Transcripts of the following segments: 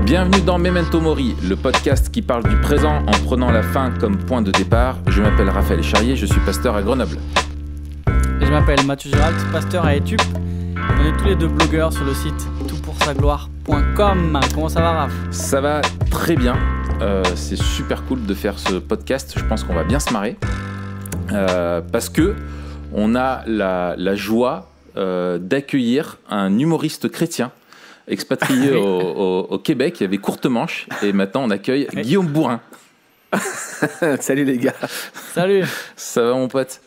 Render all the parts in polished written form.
Bienvenue dans Memento Mori, le podcast qui parle du présent en prenant la fin comme point de départ. Je m'appelle Raphaël Charrier, je suis pasteur à Grenoble. Et je m'appelle Mathieu Gérald, pasteur à Etup. On est tous les deux blogueurs sur le site toutpoursagloire.com. Comment ça va, Raph ? Ça va très bien, c'est super cool de faire ce podcast, je pense qu'on va bien se marrer. Parce que on a la joie d'accueillir un humoriste chrétien expatrié au Québec, qui avait courte manche, et maintenant on accueille Guillaume Bourrin. Salut les gars. Salut. Ça va mon pote ?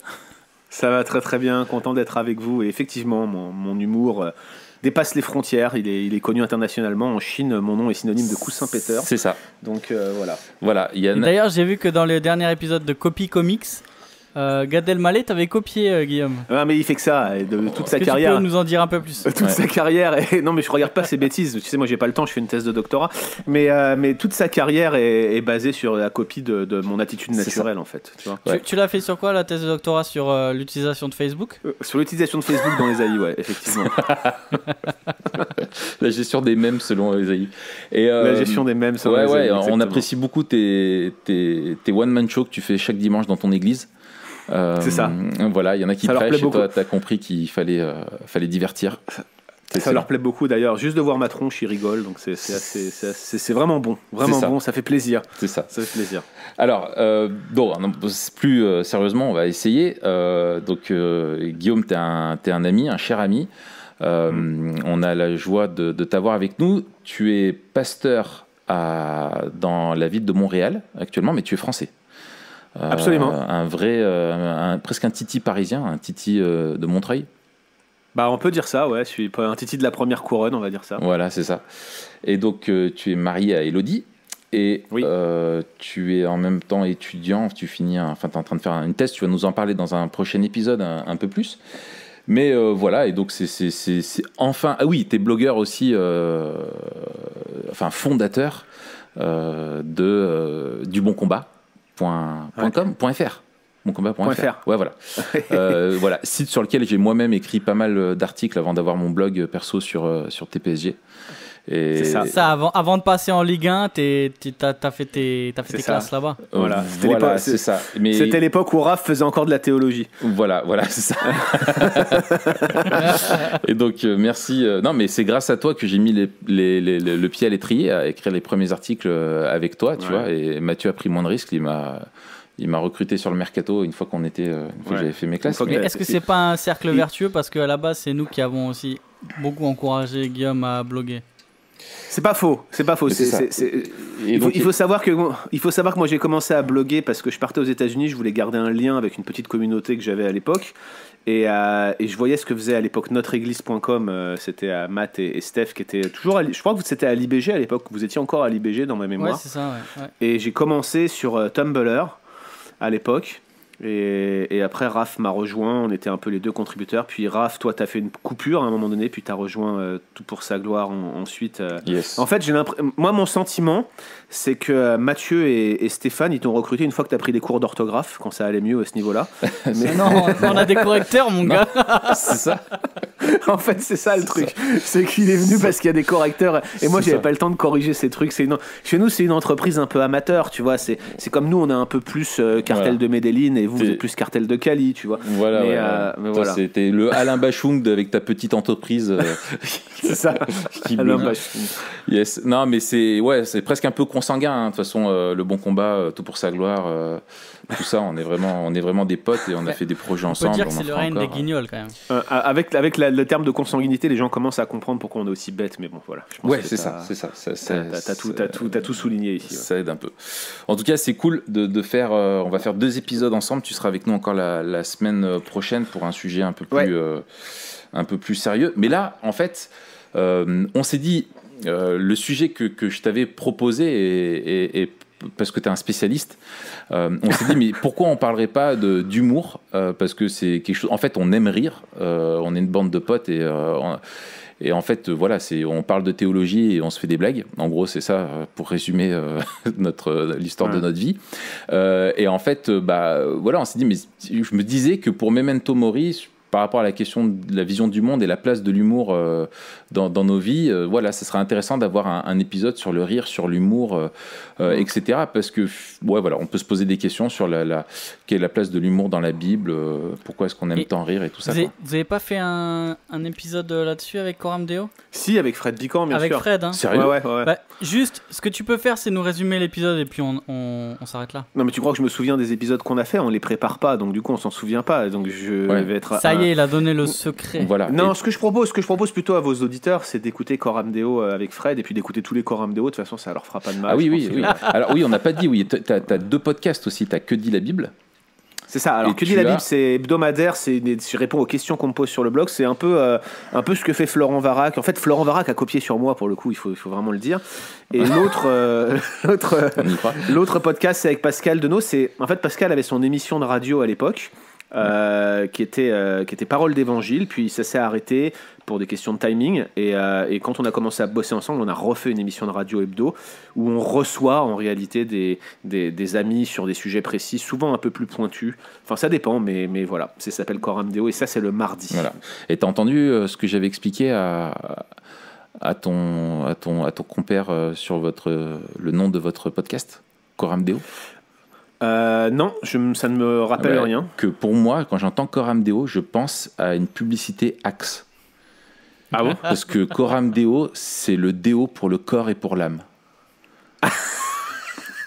Ça va très très bien, content d'être avec vous. Et effectivement, mon humour dépasse les frontières, il est connu internationalement. En Chine, mon nom est synonyme de coussin péteur. C'est ça. Donc Voilà. D'ailleurs, j'ai vu que dans le dernier épisode de Copy Comics, Gad Elmaleh t'avais copié, Guillaume. Ah, mais il fait que ça, et de toute sa carrière. Tu peux nous en dire un peu plus ? Toute sa carrière, et non mais je regarde pas ces bêtises, tu sais moi j'ai pas le temps, je fais une thèse de doctorat, mais toute sa carrière est basée sur la copie de mon attitude naturelle en fait. Tu vois. Tu l'as fait sur quoi la thèse de doctorat ? Sur l'utilisation de Facebook ? Sur l'utilisation de Facebook dans les AI, ouais, effectivement. La gestion des mèmes selon les AI. La gestion des mèmes selon les AI. On apprécie beaucoup tes one-man shows que tu fais chaque dimanche dans ton église. C'est ça. Voilà, il y en a qui prêchent et toi, t'as compris qu'il fallait divertir. Ça leur plaît beaucoup d'ailleurs. Juste de voir ma tronche, ils rigolent. Donc c'est vraiment bon. Vraiment bon, ça fait plaisir. C'est ça. Ça fait plaisir. Alors, plus sérieusement, on va essayer. Guillaume, t'es un ami, un cher ami. On a la joie de t'avoir avec nous. Tu es pasteur dans la ville de Montréal actuellement, mais tu es français. Absolument. Presque un titi parisien, un titi de Montreuil. Bah, on peut dire ça, ouais. Je suis un titi de la première couronne, on va dire ça. Voilà, c'est ça. Et donc, tu es marié à Élodie. Et oui. Tu es en même temps étudiant. Tu es en train de faire une thèse. Tu vas nous en parler dans un prochain épisode un peu plus. Mais voilà, et donc c'est enfin... Ah oui, tu es blogueur aussi, fondateur du Bon Combat. .com.fr Boncombat.fr. Ouais, voilà. Voilà, site sur lequel j'ai moi-même écrit pas mal d'articles avant d'avoir mon blog perso sur TPSG. Et c'est ça. Avant de passer en Ligue 1, t'as fait tes classes là-bas. Voilà, c'est ça. Mais c'était l'époque où Raph faisait encore de la théologie. Voilà, c'est ça. Et donc, merci. Non, mais c'est grâce à toi que j'ai mis le pied à l'étrier à écrire les premiers articles avec toi, tu vois. Et Mathieu a pris moins de risques. Il m'a recruté sur le mercato une fois que j'avais fait mes classes. Mais est-ce que c'est pas un cercle vertueux, parce qu'à la base c'est nous qui avons aussi beaucoup encouragé Guillaume à bloguer? C'est pas faux. Il faut savoir que moi j'ai commencé à bloguer parce que je partais aux États-Unis, je voulais garder un lien avec une petite communauté que j'avais à l'époque, et je voyais ce que faisait à l'époque NotreEglise.com. C'était à Matt et Steph qui étaient toujours je crois que c'était à l'IBG à l'époque, vous étiez encore à l'IBG dans ma mémoire. Ouais, c'est ça, ouais. Et j'ai commencé sur Tumblr à l'époque. Et après Raph m'a rejoint, on était un peu les deux contributeurs. Puis Raph, toi t'as fait une coupure à un moment donné, puis t'as rejoint Tout pour sa gloire ensuite. Yes. En fait, moi mon sentiment, c'est que Mathieu et Stéphane, ils t'ont recruté une fois que t'as pris des cours d'orthographe, quand ça allait mieux à ce niveau-là. Mais non, on a des correcteurs, mon gars. C'est ça. En fait, c'est ça le truc. C'est qu'il est venu parce qu'il y a des correcteurs. Et moi, j'avais pas le temps de corriger ces trucs. Chez nous, c'est une entreprise un peu amateur, tu vois. C'est comme nous, on a un peu plus cartel de Medellín, et vous êtes plus cartel de Cali, tu vois. Voilà. Mais voilà. C'était le Alain Bachung avec ta petite entreprise. C'est ça. Alain Bachung. Yes. Non, mais c'est presque un peu consanguin. Hein. De toute façon, le Bon Combat, Tout pour sa gloire, tout ça, on est vraiment des potes et on a fait des projets ensemble. On peut dire que c'est le règne des guignols quand même. Avec le terme de consanguinité, les gens commencent à comprendre pourquoi on est aussi bête, mais bon, voilà. Je pense c'est ça. T'as tout souligné ici. Ça aide un peu. En tout cas, c'est cool de faire. On va faire 2 épisodes ensemble. Tu seras avec nous encore la semaine prochaine pour un sujet un peu plus sérieux. Mais là, en fait, on s'est dit le sujet que je t'avais proposé et parce que tu es un spécialiste, on s'est dit mais pourquoi on parlerait pas d'humour, parce que c'est quelque chose. En fait, on aime rire. On est une bande de potes et en fait, voilà, on parle de théologie et on se fait des blagues. En gros, c'est ça, pour résumer l'histoire de notre vie. Et en fait, voilà, on s'est dit, mais je me disais que pour Memento Mori, par rapport à la question de la vision du monde et la place de l'humour dans nos vies, voilà, ça sera intéressant d'avoir un épisode sur le rire, sur l'humour, etc. Parce que, ouais, voilà, on peut se poser des questions sur quelle est la place de l'humour dans la Bible, pourquoi est-ce qu'on aime tant rire et tout ça. Vous avez pas fait un épisode là-dessus avec Coram Deo ? Si, avec Fred Bican, bien sûr. Avec Fred, hein. Sérieux ? Ouais. Bah, juste, ce que tu peux faire, c'est nous résumer l'épisode et puis on s'arrête là. Non, mais tu crois que je me souviens des épisodes qu'on a fait ? On les prépare pas, donc du coup, on s'en souvient pas. Donc je vais être. Ça y est, il a donné le secret. Voilà. Non, ce que je propose plutôt à vos auditeurs, c'est d'écouter Coram Deo avec Fred et puis d'écouter tous les Coram Deo. De toute façon, ça leur fera pas de mal. Ah oui. Alors oui, on n'a pas dit. Oui, t'as 2 podcasts aussi. T'as Que dit la Bible. C'est ça. Alors, Que dit la Bible, c'est hebdomadaire. Je réponds aux questions qu'on me pose sur le blog. C'est un peu ce que fait Florent Varac. En fait, Florent Varac a copié sur moi, pour le coup, il faut vraiment le dire. Et l'autre podcast, c'est avec Pascal Denot. En fait, Pascal avait son émission de radio à l'époque, qui était Parole d'évangile. Puis ça s'est arrêté pour des questions de timing. Et quand on a commencé à bosser ensemble, on a refait une émission de radio hebdo où on reçoit en réalité des amis sur des sujets précis, souvent un peu plus pointus. Enfin, ça dépend, mais voilà. Ça s'appelle Coram Deo et ça, c'est le mardi. Voilà. Et t'as entendu ce que j'avais expliqué à ton compère sur le nom de votre podcast, Coram Deo? Non, ça ne me rappelle rien. Que pour moi, quand j'entends Coram Deo, je pense à une publicité Axe. Ah bon? Parce que Coram Deo, c'est le déo pour le corps et pour l'âme.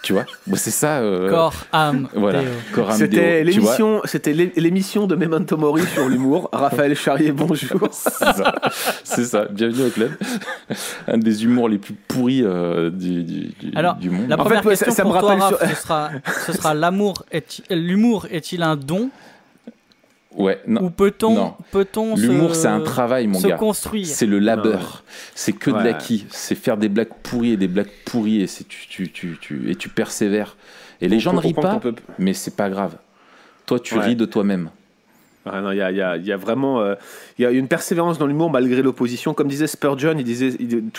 Tu vois, c'est ça. Corps, âme, voilà. Coram c'était Deo, c'était l'émission de Memento Mori sur l'humour. Raphaël Charrier, bonjour. C'est ça. Bienvenue au club. Un des humours les plus pourris du monde. La première question ça pour toi, Raph, ce sera l'humour est-il un don? Ouais, non. Ou peut-on l'humour, c'est un travail, mon gars. Construire. C'est le labeur. C'est que de l'acquis. C'est faire des blagues pourries et des blagues pourries et tu persévères. Et les gens ne rient pas, mais c'est pas grave. Toi, tu ris de toi-même. Ah non, il y a vraiment il y a une persévérance dans l'humour malgré l'opposition. Comme disait Spurgeon,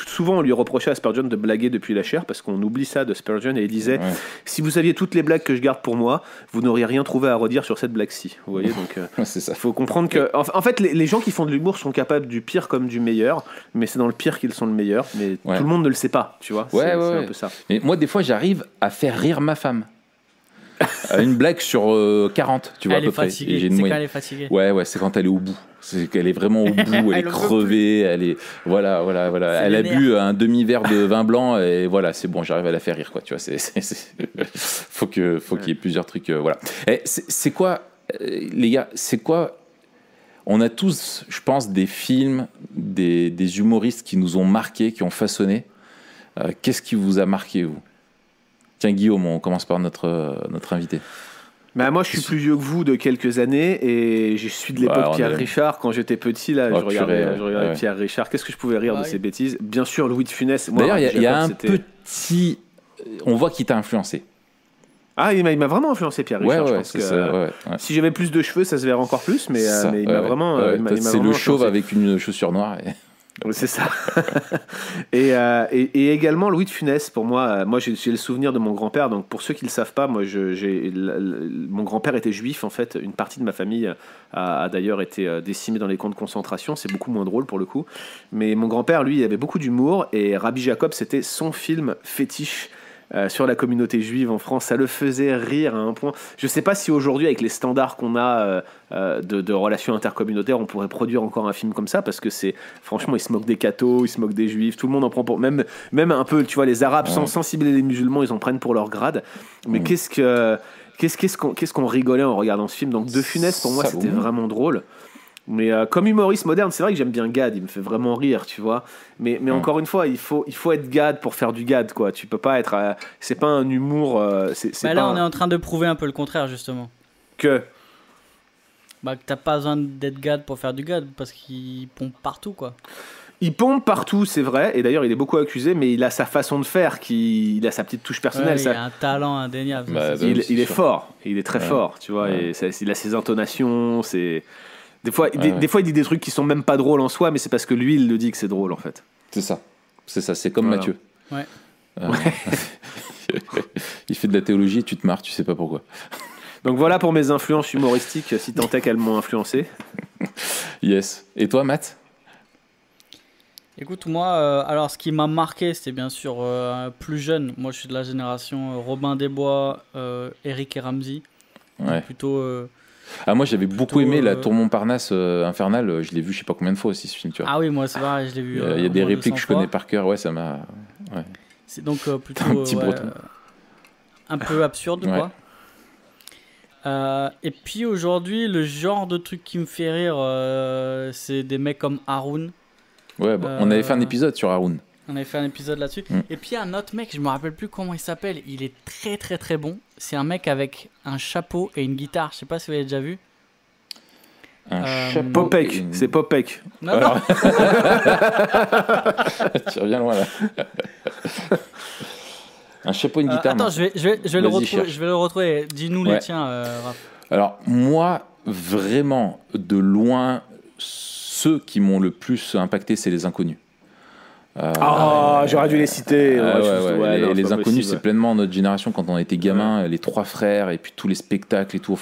souvent on lui reprochait à Spurgeon de blaguer depuis la chair parce qu'on oublie ça de Spurgeon, et il disait si vous aviez toutes les blagues que je garde pour moi, vous n'auriez rien trouvé à redire sur cette blague-ci. Vous voyez, donc c'est ça. Faut comprendre que en fait les gens qui font de l'humour sont capables du pire comme du meilleur, mais c'est dans le pire qu'ils sont le meilleur. Mais tout le monde ne le sait pas, tu vois. C'est un peu ça. Mais moi, des fois, j'arrive à faire rire ma femme. Une blague sur 40, tu vois, à peu près. C'est quand elle est fatiguée. Ouais, c'est quand elle est au bout. C'est qu'elle est vraiment au bout, elle est crevée, elle est. Voilà. Elle a bu un demi-verre de vin blanc et voilà, c'est bon, j'arrive à la faire rire, quoi. Tu vois, faut qu'il y ait plusieurs trucs. Voilà. Et c'est quoi, les gars, c'est quoi. On a tous, je pense, des films, des humoristes qui nous ont marqués, qui ont façonné. Qu'est-ce qui vous a marqué, vous? Tiens, Guillaume, on commence par notre invité. Bah, moi, je suis plus vieux que vous de quelques années et je suis de l'époque Pierre Richard. Quand j'étais petit, là, je regardais Pierre Richard. Qu'est-ce que je pouvais rire de ces bêtises? Bien sûr, Louis de Funès. D'ailleurs, il y a un petit... On voit qu'il t'a influencé. Ah, il m'a vraiment influencé, Pierre Richard. Je pense que si j'avais plus de cheveux, ça se verrait encore plus, mais il m'a vraiment... c'est le chauve avec une chaussure noire. C'est ça. et également Louis de Funès. Pour moi, j'ai le souvenir de mon grand-père. Donc pour ceux qui le savent pas, moi, mon grand-père était juif en fait. Une partie de ma famille a d'ailleurs été décimée dans les camps de concentration. C'est beaucoup moins drôle pour le coup. Mais mon grand-père, lui, il avait beaucoup d'humour et Rabbi Jacob, c'était son film fétiche. Sur la communauté juive en France, ça le faisait rire à un point. Je sais pas si aujourd'hui, avec les standards qu'on a de relations intercommunautaires, on pourrait produire encore un film comme ça, parce que franchement, il se moque des cathos, il se moque des juifs, tout le monde en prend pour même un peu, tu vois, les Arabes sans cibler les musulmans, ils en prennent pour leur grade. Mais qu'est-ce qu'on rigolait en regardant ce film. Donc De Funès, pour moi, c'était vraiment drôle. Mais comme humoriste moderne, c'est vrai que j'aime bien Gad, il me fait vraiment rire, tu vois. Mais encore une fois, il faut être Gad pour faire du Gad, quoi. Tu peux pas être. C'est pas un humour. On est en train de prouver un peu le contraire, justement. Que t'as pas besoin d'être Gad pour faire du Gad, parce qu'il pompe partout, quoi. Il pompe partout, c'est vrai, et d'ailleurs il est beaucoup accusé, mais il a sa façon de faire, il a sa petite touche personnelle. Il a un talent indéniable. Il est fort, il est très fort, tu vois, et il a ses intonations, Des fois, il dit des trucs qui sont même pas drôles en soi, mais c'est parce que lui, il le dit que c'est drôle, en fait. C'est ça, c'est comme Mathieu. Ouais. Il fait de la théologie et tu te marres, tu sais pas pourquoi. Donc voilà pour mes influences humoristiques, si tant est qu'elles m'ont influencé. Yes. Et toi, Matt? Écoute, moi, alors ce qui m'a marqué, c'était bien sûr plus jeune. Moi, je suis de la génération Robin des Bois, Eric et Ramzy. Ouais. Plutôt. Moi, j'avais beaucoup aimé la Tour Montparnasse infernale. Je l'ai vu, je sais pas combien de fois aussi ce film. Tu vois. Ah oui, moi, c'est vrai, je l'ai vu. Il y a des répliques que je connais par cœur. Ouais, ça m'a. Ouais. C'est donc plutôt un petit breton. Un peu absurde, quoi. Et puis aujourd'hui, le genre de truc qui me fait rire, c'est des mecs comme Haroun. Ouais, on avait fait un épisode sur Haroun. On avait fait un épisode là-dessus. Et puis un autre mec, je me rappelle plus comment il s'appelle. Il est très très très bon. C'est un mec avec un chapeau et une guitare. Je sais pas si vous l'avez déjà vu. Un chapeau. Popek, c'est Popek. Non, non. Tu reviens loin là. Un chapeau et une guitare. Attends, je vais le retrouver. Dis-nous les tiens, Raph. Alors moi, vraiment, de loin, ceux qui m'ont le plus impacté, c'est les Inconnus. J'aurais dû les citer. Les Inconnus, c'est pleinement notre génération quand on était gamin, les trois frères et puis tous les spectacles et tout.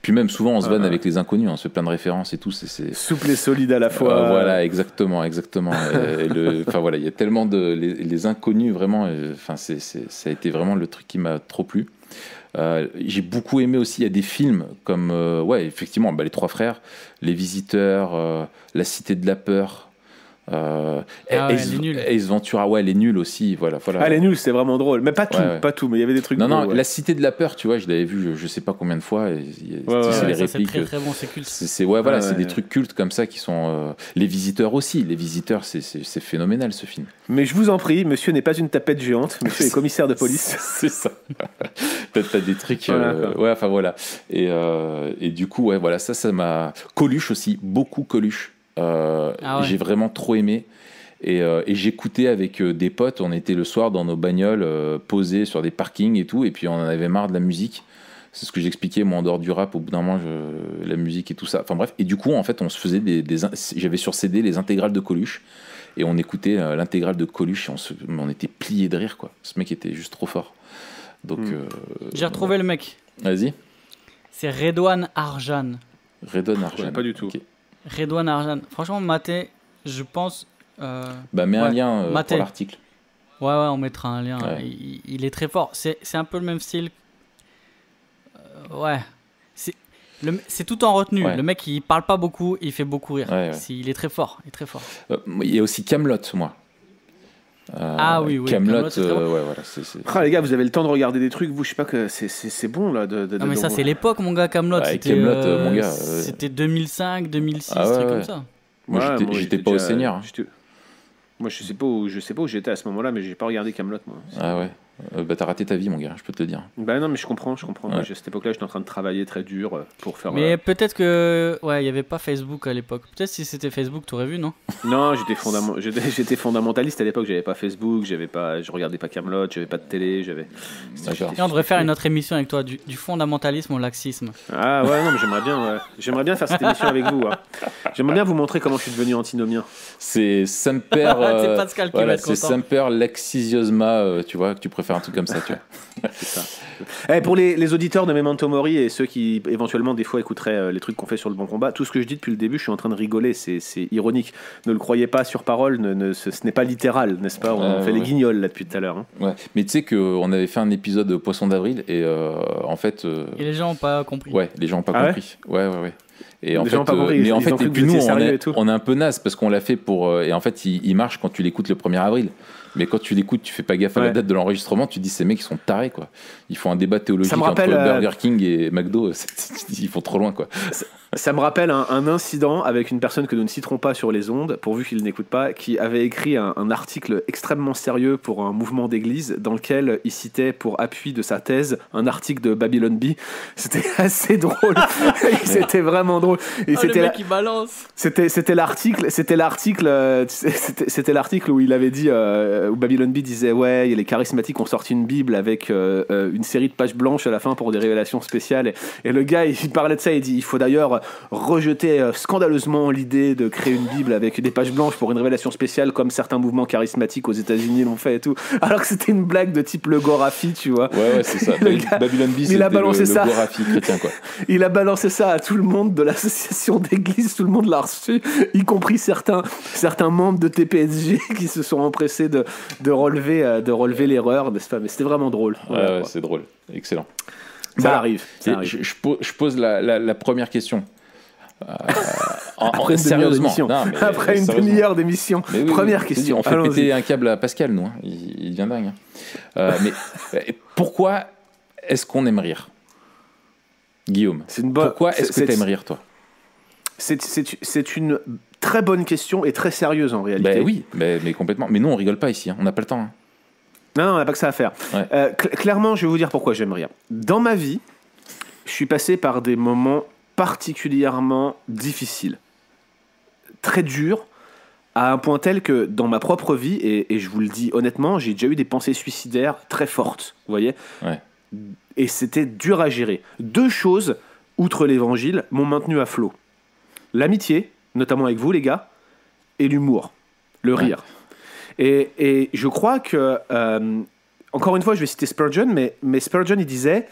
Puis même souvent on se vanne avec les Inconnus, on se fait plein de références et tout. C'est souple et solide à la fois. Voilà, exactement. Il y a tellement de les Inconnus vraiment. Ça a été vraiment le truc qui m'a trop plu. J'ai beaucoup aimé aussi, il y a des films comme effectivement les trois frères, Les Visiteurs, La Cité de la Peur. Ace Ventura, elle est nulle aussi. Voilà. Elle est nulle, c'est vraiment drôle. Mais pas tout, mais il y avait des trucs. Non, La Cité de la Peur, tu vois, je l'avais vu, je sais pas combien de fois. C'est les répliques. C'est très bon, c'est culte. C'est des trucs cultes comme ça qui sont. Les Visiteurs aussi. Les Visiteurs, c'est phénoménal ce film. Mais je vous en prie, monsieur n'est pas une tapette géante, monsieur est commissaire de police. C'est ça. T'as des trucs. Voilà. Et du coup, ça m'a. Coluche aussi, beaucoup Coluche. J'ai vraiment trop aimé et j'écoutais avec des potes, on était le soir dans nos bagnoles posés sur des parkings et tout, et puis on en avait marre de la musique. C'est ce que j'expliquais moi en dehors du rap, au bout d'un moment la musique et tout ça, enfin bref, et du coup en fait on se faisait j'avais sur CD les intégrales de Coluche et on écoutait l'intégrale de Coluche et on était pliés de rire quoi. Ce mec était juste trop fort. Donc j'ai retrouvé le mec. Vas-y. C'est Redouane Arjan. Pas du tout. Okay. Redouane Arjan. Franchement, maté, je pense. Mets un lien pour l'article. Ouais, on mettra un lien. Ouais. Il est très fort. C'est un peu le même style. C'est tout en retenue. Ouais. Le mec, il parle pas beaucoup, il fait beaucoup rire. Il est très fort. Il y a aussi Kaamelott, moi. Oui. Kaamelott, les gars, vous avez le temps de regarder des trucs, vous, je sais pas que c'est bon là. Non, mais ça, c'est l'époque, mon gars, Kaamelott. C'était 2005, 2006, truc comme ça. Moi, j'étais pas au Seigneur. Moi, je sais pas où j'étais à ce moment-là, mais j'ai pas regardé Kaamelott, moi. Ah ouais. T'as raté ta vie, mon gars, je peux te le dire. Non, mais je comprends. Ouais. Moi, à cette époque-là, j'étais en train de travailler très dur pour faire. Mais peut-être que, il y avait pas Facebook à l'époque. Peut-être si c'était Facebook, t'aurais vu, non? Non, j'étais fondamentaliste à l'époque. J'avais pas Facebook, je regardais pas Kaamelott, j'avais pas de télé, Et on devrait faire une autre émission avec toi, du fondamentalisme au laxisme. Ah ouais, non, mais j'aimerais bien. Ouais. J'aimerais bien faire cette émission avec vous. Hein. J'aimerais bien vous montrer comment je suis devenu antinomien. C'est Semper. C'est Pascal qui va être content. C'est Semper Laxisiosma, tu vois, que tu préfères un truc comme ça, tu vois. C'est ça. Pour les auditeurs de Memento Mori et ceux qui éventuellement des fois écouteraient les trucs qu'on fait sur le Bon Combat, tout ce que je dis depuis le début, je suis en train de rigoler, c'est ironique. Ne le croyez pas sur parole, ce n'est pas littéral, n'est-ce pas? On fait les guignols là depuis tout à l'heure. Hein. Ouais. Mais tu sais qu'on avait fait un épisode de Poisson d'avril et en fait. Et les gens n'ont pas compris. Ouais, les gens n'ont pas compris. Ouais. Et en fait, mais en fait, et puis nous, on est un peu naze parce qu'on l'a fait pour. Et en fait, il marche quand tu l'écoutes le 1er avril. Mais quand tu l'écoutes, tu fais pas gaffe à la date de l'enregistrement, tu te dis ces mecs ils sont tarés quoi. Ils font un débat théologique entre Burger King et McDo, ils font trop loin quoi. Ça me rappelle un incident avec une personne que nous ne citerons pas sur les ondes, pourvu qu'il n'écoute pas, qui avait écrit un article extrêmement sérieux pour un mouvement d'église dans lequel il citait pour appui de sa thèse un article de Babylon Bee. C'était assez drôle. C'était vraiment drôle. Et c'était le mec qui balance. C'était l'article où il avait dit où Babylon Bee disait les charismatiques ont sorti une Bible avec une série de pages blanches à la fin pour des révélations spéciales et le gars il parlait de ça, il dit il faut d'ailleurs rejeter scandaleusement l'idée de créer une Bible avec des pages blanches pour une révélation spéciale comme certains mouvements charismatiques aux États-Unis l'ont fait et tout, alors que c'était une blague de type le Gorafi, tu vois. Ouais c'est ça. Babylon Bee, c'était le Gorafi chrétien quoi. Il a balancé ça à tout le monde de la association d'église, tout le monde l'a reçu, y compris certains membres de TPSG qui se sont empressés de relever l'erreur, n'est-ce pas? Mais c'était vraiment drôle. Ouais, c'est drôle, excellent. Ça arrive. Je pose la première question. Après une demi-heure d'émission. Première question. On fait péter un câble à Pascal, nous. Hein. Il devient dingue. Mais pourquoi est-ce qu'on aime rire, Guillaume? Pourquoi est-ce que tu aimes rire, toi? C'est une très bonne question et très sérieuse en réalité. Oui, mais complètement. Mais nous, on rigole pas ici. Hein. On n'a pas le temps. Hein. Non, on n'a pas que ça à faire. Ouais. Clairement, je vais vous dire pourquoi j'aime rire. Dans ma vie, je suis passé par des moments particulièrement difficiles, très durs, à un point tel que dans ma propre vie, et je vous le dis honnêtement, j'ai déjà eu des pensées suicidaires très fortes, vous voyez. Ouais. Et c'était dur à gérer. 2 choses, outre l'évangile, m'ont maintenu à flot. L'amitié, notamment avec vous les gars, et l'humour, le rire. Et je crois que, encore une fois, je vais citer Spurgeon, mais Spurgeon, il disait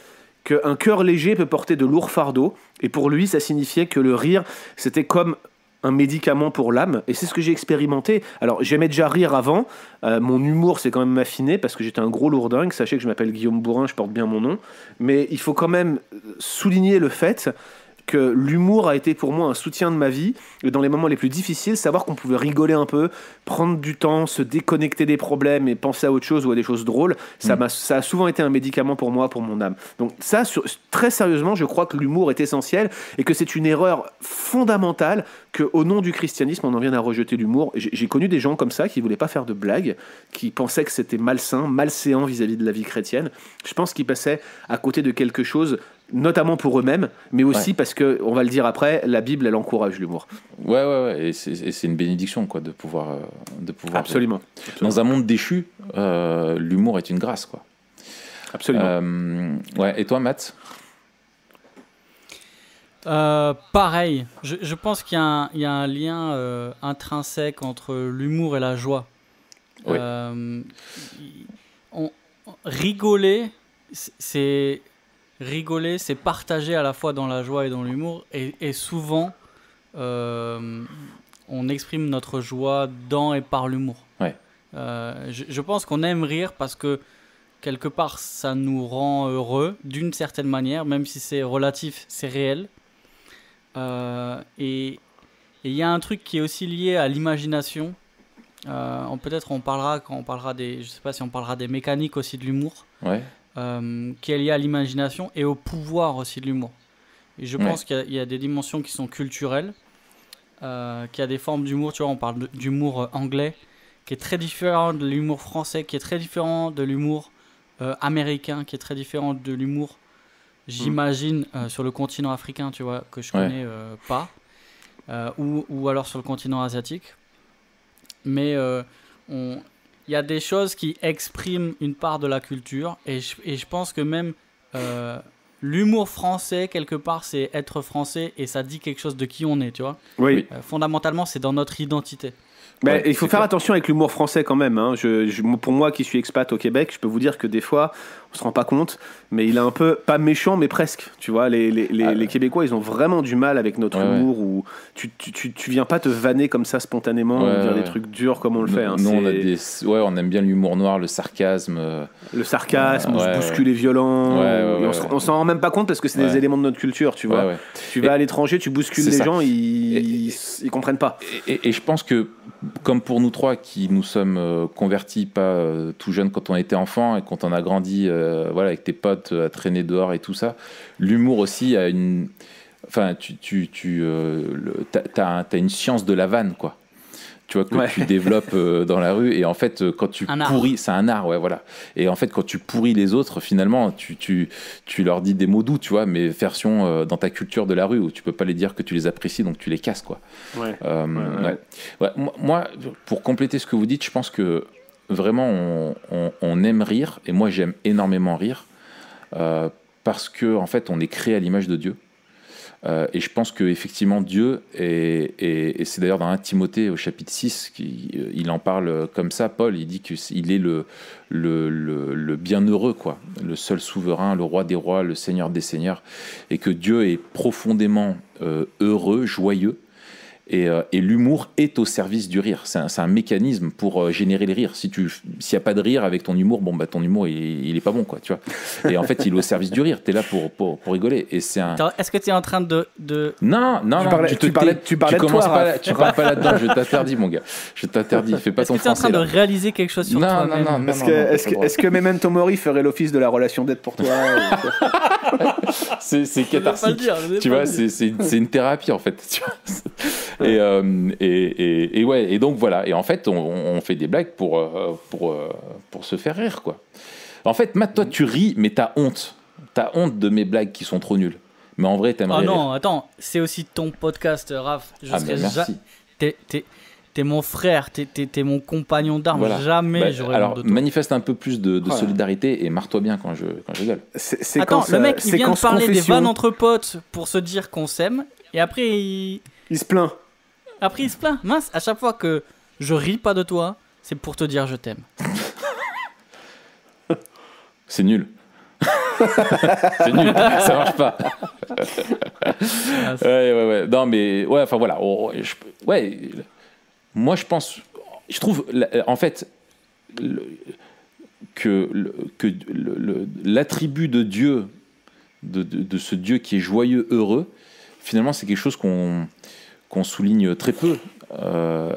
qu'un cœur léger peut porter de lourds fardeaux, et pour lui, ça signifiait que le rire, c'était comme un médicament pour l'âme, et c'est ce que j'ai expérimenté. Alors, j'aimais déjà rire avant, mon humour s'est quand même affiné, parce que j'étais un gros lourdingue, sachez que je m'appelle Guillaume Bourrin, je porte bien mon nom, mais il faut quand même souligner le fait que l'humour a été pour moi un soutien de ma vie, et dans les moments les plus difficiles, savoir qu'on pouvait rigoler un peu, prendre du temps, se déconnecter des problèmes et penser à autre chose ou à des choses drôles, ça a souvent été un médicament pour moi, pour mon âme. Donc ça, très sérieusement, je crois que l'humour est essentiel et que c'est une erreur fondamentale qu'au nom du christianisme, on en vienne à rejeter l'humour. J'ai connu des gens comme ça qui voulaient pas faire de blagues, qui pensaient que c'était malséant vis-à-vis de la vie chrétienne. Je pense qu'ils passaient à côté de quelque chose, notamment pour eux-mêmes, mais aussi parce que, on va le dire après, la Bible, elle encourage l'humour. Ouais, et c'est une bénédiction, quoi, de pouvoir. Absolument. Dans un monde déchu, l'humour est une grâce, quoi. Absolument. Et toi, Matt? Pareil. Je pense qu'il y a un lien intrinsèque entre l'humour et la joie. Oui. Rigoler, c'est partager à la fois dans la joie et dans l'humour, et souvent on exprime notre joie dans et par l'humour. Ouais. Je pense qu'on aime rire parce que quelque part ça nous rend heureux d'une certaine manière, même si c'est relatif, c'est réel. Et il y a un truc qui est aussi lié à l'imagination. Peut-être on parlera quand on parlera je sais pas si on parlera des mécaniques aussi de l'humour. Ouais. Qui est lié à l'imagination et au pouvoir aussi de l'humour. Et je pense qu'il y a des dimensions qui sont culturelles, qu'il y a des formes d'humour. Tu vois, on parle d'humour anglais, qui est très différent de l'humour français, qui est très différent de l'humour américain, qui est très différent de l'humour, j'imagine, sur le continent africain, tu vois, que je connais pas, ou alors sur le continent asiatique. Mais il y a des choses qui expriment une part de la culture, et je pense que même l'humour français, quelque part, c'est être français, et ça dit quelque chose de qui on est, tu vois. Oui. Fondamentalement, c'est dans notre identité. Il faut faire attention avec l'humour français quand même. Hein. Pour moi qui suis expat au Québec, je peux vous dire que des fois, on se rend pas compte, mais il est un peu, pas méchant, mais presque. Tu vois, les Québécois, ils ont vraiment du mal avec notre humour, où tu viens pas te vanner comme ça spontanément, dire des trucs durs comme on le fait. Hein. Nous, on aime bien l'humour noir, le sarcasme. On se bouscule les violents. On s'en rend même pas compte parce que c'est des éléments de notre culture, tu vois. Tu vas à l'étranger, tu bouscules les gens, ils comprennent pas. Et je pense que, comme pour nous trois qui nous sommes convertis pas tout jeunes quand on était enfant et quand on a grandi avec tes potes à traîner dehors et tout ça, l'humour aussi a une... Enfin, t'as une science de la vanne, quoi. Tu vois, que tu développes dans la rue, et en fait, quand tu pourris... C'est un art, voilà. Et en fait, quand tu pourris les autres, finalement, tu leur dis des mots doux, tu vois, mais version dans ta culture de la rue, où tu peux pas les dire que tu les apprécies, donc tu les casses, quoi. Moi, pour compléter ce que vous dites, je pense que vraiment, on aime rire, et moi, j'aime énormément rire, parce que, en fait, on est créé à l'image de Dieu. Et je pense qu'effectivement, Dieu, et c'est d'ailleurs dans 1 Timothée au chapitre 6, il en parle comme ça, Paul, il dit qu'il est le bienheureux, quoi, le seul souverain, le roi des rois, le seigneur des seigneurs, et que Dieu est profondément heureux, joyeux, et l'humour est au service du rire. C'est un mécanisme pour générer les rires. S'il n'y a pas de rire avec ton humour, ton humour il est pas bon, quoi, tu vois. Et en fait, il est au service du rire. T'es là pour rigoler. Et c'est Est-ce que tu es en train de... Non, tu parlais de toi. Tu parles pas là-dedans. Je t'interdis, mon gars. Je t'interdis. Fais pas ton français. Est-ce que tu es en train de réaliser quelque chose sur toi-même? Non. Est-ce que Memento Mori ferait l'office de la relation d'aide pour toi? C'est catharsique. Tu vois, c'est une thérapie, en fait. Tu vois. Et donc voilà. Et en fait, on fait des blagues pour se faire rire, quoi. En fait, Matt, toi, tu ris, mais t'as honte. T'as honte de mes blagues qui sont trop nulles. Mais en vrai, t'aimerais. Ah non, attends, c'est aussi ton podcast, Raph. Merci. T'es mon frère, t'es mon compagnon d'armes. Voilà. Jamais j'aurais alors, manifeste un peu plus de solidarité et marre-toi bien quand je rigole. Attends, le mec, il vient de parler des vannes entre potes pour se dire qu'on s'aime, et après il se plaint. Après, il se plaint. Mince, à chaque fois que je ris pas de toi, c'est pour te dire je t'aime. C'est nul. C'est nul, ça marche pas. Ouais. Non, mais ouais, enfin voilà. Moi, je pense, je trouve, en fait, que l'attribut de Dieu, de ce Dieu qui est joyeux, heureux, finalement, c'est quelque chose qu'on souligne très peu,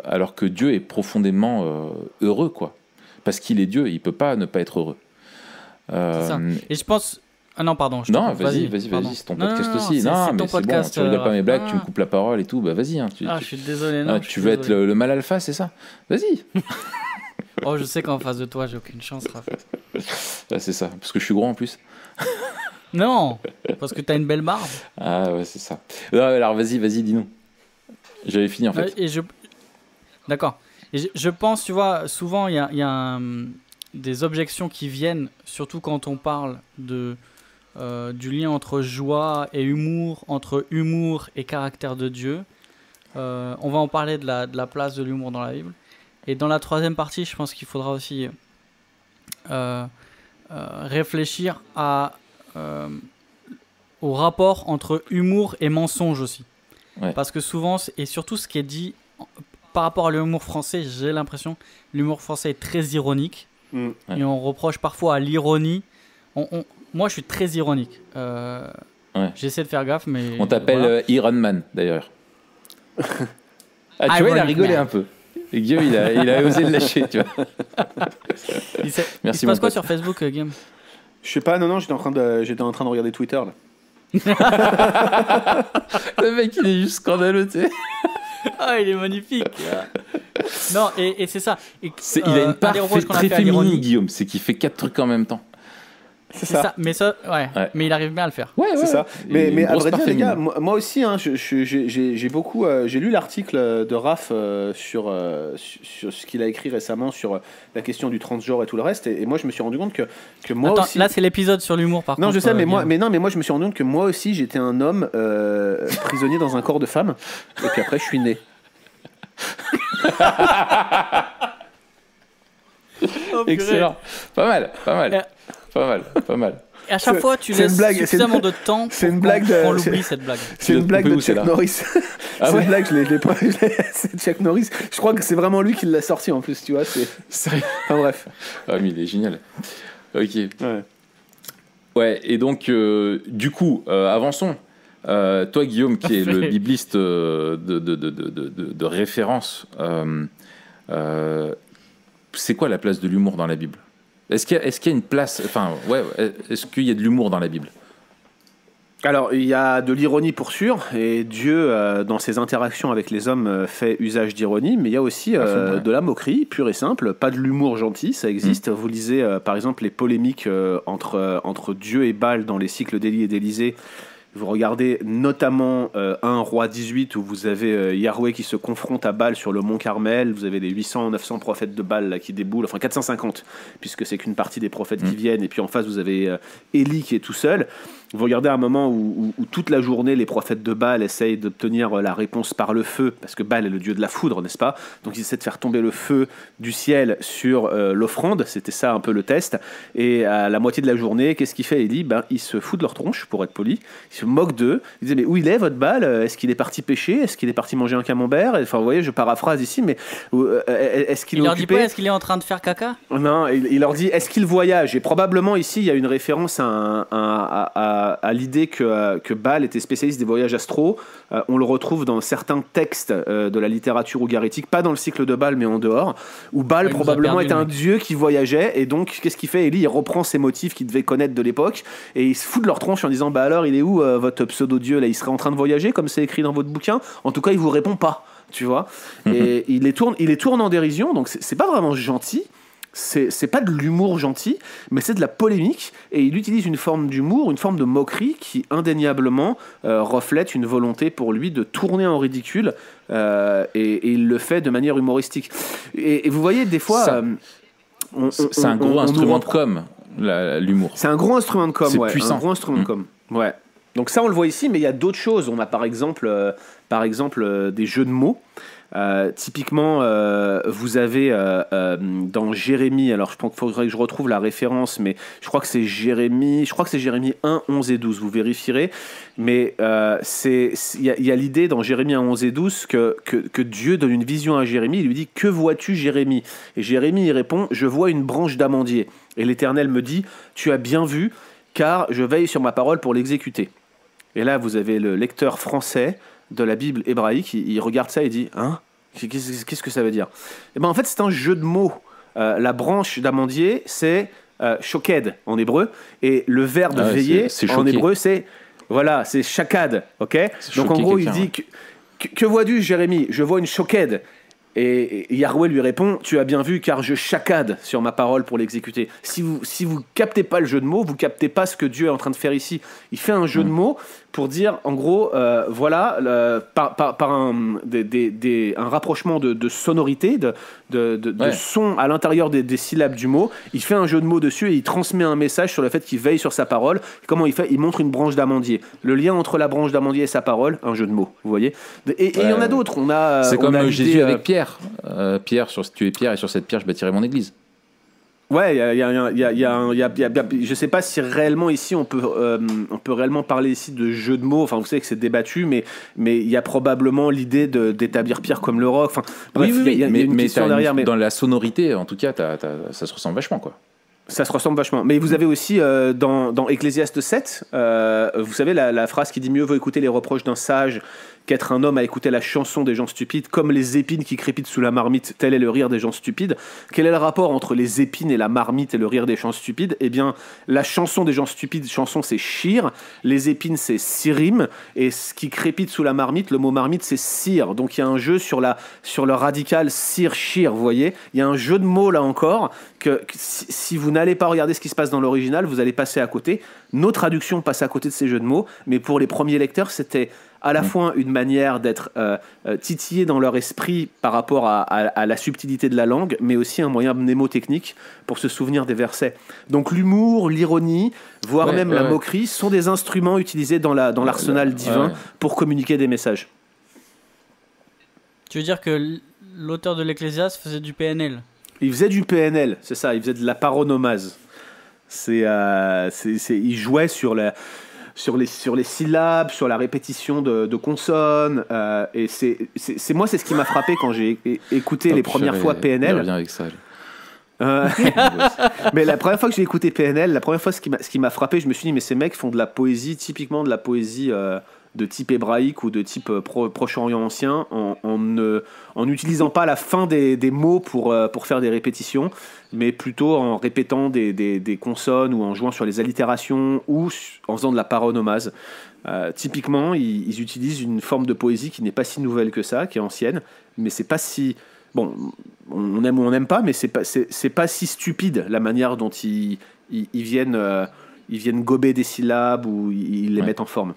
alors que Dieu est profondément heureux, quoi. Parce qu'il est Dieu, il peut pas ne pas être heureux. C'est ça. Et je pense... Ah non, pardon. Vas-y, c'est ton podcast aussi. Non, mais c'est bon, tu regardes pas mes blagues, tu me coupes la parole et tout, bah vas-y. Hein, je suis désolé. Tu veux être le mal alpha, c'est ça? Vas-y. Oh, je sais qu'en face de toi, j'ai aucune chance, Raph. C'est ça, parce que je suis gros en plus. Non, parce que t'as une belle barbe. Ah ouais, c'est ça. Non, alors vas-y, dis-nous. J'avais fini en fait. D'accord. Et je pense, tu vois, souvent il y a des objections qui viennent, surtout quand on parle du lien entre joie et humour, entre humour et caractère de Dieu. On va en parler de la place de l'humour dans la Bible. Et dans la troisième partie, je pense qu'il faudra aussi réfléchir au rapport entre humour et mensonge aussi. Ouais. Parce que souvent, et surtout ce qui est dit par rapport à l'humour français, j'ai l'impression l'humour français est très ironique. Ouais. Et on reproche parfois à l'ironie. Moi, je suis très ironique. Ouais. J'essaie de faire gaffe, mais... On t'appelle Iron Man, d'ailleurs. Tu vois, il a rigolé un peu. Et Guillaume, il a osé le lâcher, tu vois. Merci. Il se passe quoi sur Facebook, Guillaume? Je sais pas, non, j'étais en train de regarder Twitter, là. Le mec, il est juste scandaleux, tu sais. Ah, il est magnifique. Non, et c'est ça. Il a une part très féminine, Guillaume. C'est qu'il fait 4 trucs en même temps. C'est ça. Mais il arrive bien à le faire. Ouais, c'est ça. Mais à vrai dire, les gars, moi aussi, hein, j'ai beaucoup, j'ai lu l'article de Raph sur ce qu'il a écrit récemment sur la question du transgenre et tout le reste, et moi je me suis rendu compte que moi aussi. Là, c'est l'épisode sur l'humour, par contre. Non, je sais, mais moi je me suis rendu compte que moi aussi j'étais un homme prisonnier dans un corps de femme, et puis après je suis né. Excellent. Pas mal. Pas mal. Et à chaque fois, tu laisses suffisamment de temps pour qu'on l'oublie, cette blague. C'est une blague de Chuck Norris. C'est une blague, je l'ai pas. C'est Chuck Norris. Je crois que c'est vraiment lui qui l'a sorti en plus, tu vois. Sérieux. Enfin bref. Ah, mais il est génial. Ok. Ouais, et donc, du coup, avançons. Toi, Guillaume, qui est le bibliste de référence, c'est quoi la place de l'humour dans la Bible? Est-ce qu'il y a une place, est-ce qu'il y a de l'humour dans la Bible? Alors, il y a de l'ironie pour sûr, et Dieu, dans ses interactions avec les hommes, fait usage d'ironie, mais il y a aussi de la moquerie, pure et simple, pas de l'humour gentil, ça existe. Vous lisez, par exemple, les polémiques entre Dieu et Baal dans les cycles d'Élie et d'Élisée. Vous regardez notamment 1 Roi 18 où vous avez Yahweh qui se confronte à Baal sur le mont Carmel. Vous avez les 800-900 prophètes de Baal là, qui déboulent, enfin 450 puisque c'est qu'une partie des prophètes qui viennent. Et puis en face vous avez Élie qui est tout seul. Vous regardez un moment où toute la journée, les prophètes de Baal essayent d'obtenir la réponse par le feu, parce que Baal est le dieu de la foudre, n'est-ce pas? Donc ils essaient de faire tomber le feu du ciel sur l'offrande, c'était ça un peu le test. Et à la moitié de la journée, qu'est-ce qu'il fait? Il dit, ils se foutent de leur tronche, pour être poli, ils se moquent d'eux, ils disent, mais où il est votre Baal? Est-ce qu'il est parti pêcher? Est-ce qu'il est parti manger un camembert? Enfin, vous voyez, je paraphrase ici, mais est-ce qu'il est leur occupé? dit pas, est-ce qu'il est en train de faire caca? Non, il leur dit, est-ce qu'il voyage? Et probablement ici, il y a une référence à l'idée que Baal était spécialiste des voyages astraux. On le retrouve dans certains textes de la littérature ougaritique, pas dans le cycle de Baal, mais en dehors, où Baal probablement était un dieu qui voyageait, et donc qu'est-ce qu'il fait? Élie, il reprend ses motifs qu'il devait connaître de l'époque, et il se fout de leur tronche en disant, alors, il est où votre pseudo-dieu là? Il serait en train de voyager, comme c'est écrit dans votre bouquin? En tout cas, il vous répond pas, tu vois. Et il les tourne en dérision, donc c'est pas vraiment gentil. C'est pas de l'humour gentil, mais c'est de la polémique, et il utilise une forme d'humour, une forme de moquerie qui indéniablement reflète une volonté pour lui de tourner en ridicule, et il le fait de manière humoristique. Et vous voyez, des fois... c'est un gros instrument de com', l'humour. C'est un gros instrument de com', c'est ouais. Puissant. Un gros instrument de com', ouais. Donc ça, on le voit ici, mais il y a d'autres choses. On a par exemple des jeux de mots. Typiquement, vous avez dans Jérémie, alors je pense qu'il faudrait que je retrouve la référence, mais je crois que c'est Jérémie 1, 11 et 12, vous vérifierez, mais il y a l'idée dans Jérémie 1, 11 et 12 que Dieu donne une vision à Jérémie, il lui dit, que vois-tu Jérémie? Et Jérémie il répond, je vois une branche d'amandier, et l'Éternel me dit, tu as bien vu, car je veille sur ma parole pour l'exécuter. Et là vous avez le lecteur français de la Bible hébraïque, il regarde ça et dit, hein, qu'est-ce que ça veut dire? Et en fait, c'est un jeu de mots. La branche d'amandier, c'est shoked en hébreu, et le verbe veiller en hébreu, c'est shakad, ok? Donc en gros, il dit, que vois-tu, Jérémie? Je vois une shoked. Et Yahweh lui répond, tu as bien vu, car je shakad sur ma parole pour l'exécuter. Si vous captez pas le jeu de mots, vous captez pas ce que Dieu est en train de faire ici. Il fait un jeu de mots pour dire, en gros, par un rapprochement de sonorité, de son à l'intérieur des syllabes du mot, il fait un jeu de mots dessus et il transmet un message sur le fait qu'il veille sur sa parole. Comment il fait? Il montre une branche d'amandier. Le lien entre la branche d'amandier et sa parole, un jeu de mots, vous voyez. Et il y en a d'autres. C'est comme Jésus avec Pierre. Tu es Pierre, et sur cette pierre, je bâtirai mon église. Ouais, je sais pas si réellement ici on peut réellement parler ici de jeu de mots. Enfin, vous savez que c'est débattu, mais il y a probablement l'idée d'établir Pierre comme le roc. Enfin, bref, il y a une question derrière. Mais dans la sonorité, en tout cas, ça se ressemble vachement, quoi. Ça se ressemble vachement. Mais vous avez aussi dans Ecclésiaste 7, vous savez la phrase qui dit, mieux vaut écouter les reproches d'un sage qu'être un homme à écouter la chanson des gens stupides, comme les épines qui crépitent sous la marmite, tel est le rire des gens stupides. Quel est le rapport entre les épines et la marmite et le rire des gens stupides? Eh bien, la chanson des gens stupides, c'est shir, les épines c'est sirim, et ce qui crépite sous la marmite, le mot marmite c'est sir. Donc il y a un jeu sur le radical sir-shir, vous voyez. Il y a un jeu de mots là encore, que si vous n'allez pas regarder ce qui se passe dans l'original, vous allez passer à côté. Nos traductions passent à côté de ces jeux de mots, mais pour les premiers lecteurs, c'était à la fois une manière d'être titillé dans leur esprit par rapport à la subtilité de la langue, mais aussi un moyen mnémotechnique pour se souvenir des versets. Donc l'humour, l'ironie, voire même la moquerie sont des instruments utilisés dans l'arsenal divin pour communiquer des messages. Tu veux dire que l'auteur de l'Ecclésiaste faisait du PNL? Il faisait du PNL, c'est ça, il faisait de la paronomase. Il jouait sur les syllabes, sur la répétition de consonnes, et c'est ce qui m'a frappé quand j'ai écouté les premières fois PNL. Bien avec ça. Mais la première fois que j'ai écouté PNL, ce qui m'a frappé, je me suis dit, mais ces mecs font de la poésie, typiquement de la poésie de type hébraïque ou de type Proche-Orient ancien, en n'utilisant pas la fin des mots pour faire des répétitions, mais plutôt en répétant des consonnes ou en jouant sur les allitérations ou en faisant de la paronomase. Typiquement, ils utilisent une forme de poésie qui n'est pas si nouvelle que ça, qui est ancienne, mais c'est pas si... Bon, on aime ou on n'aime pas, mais c'est pas si stupide la manière dont ils viennent gober des syllabes ou ils les mettent en forme.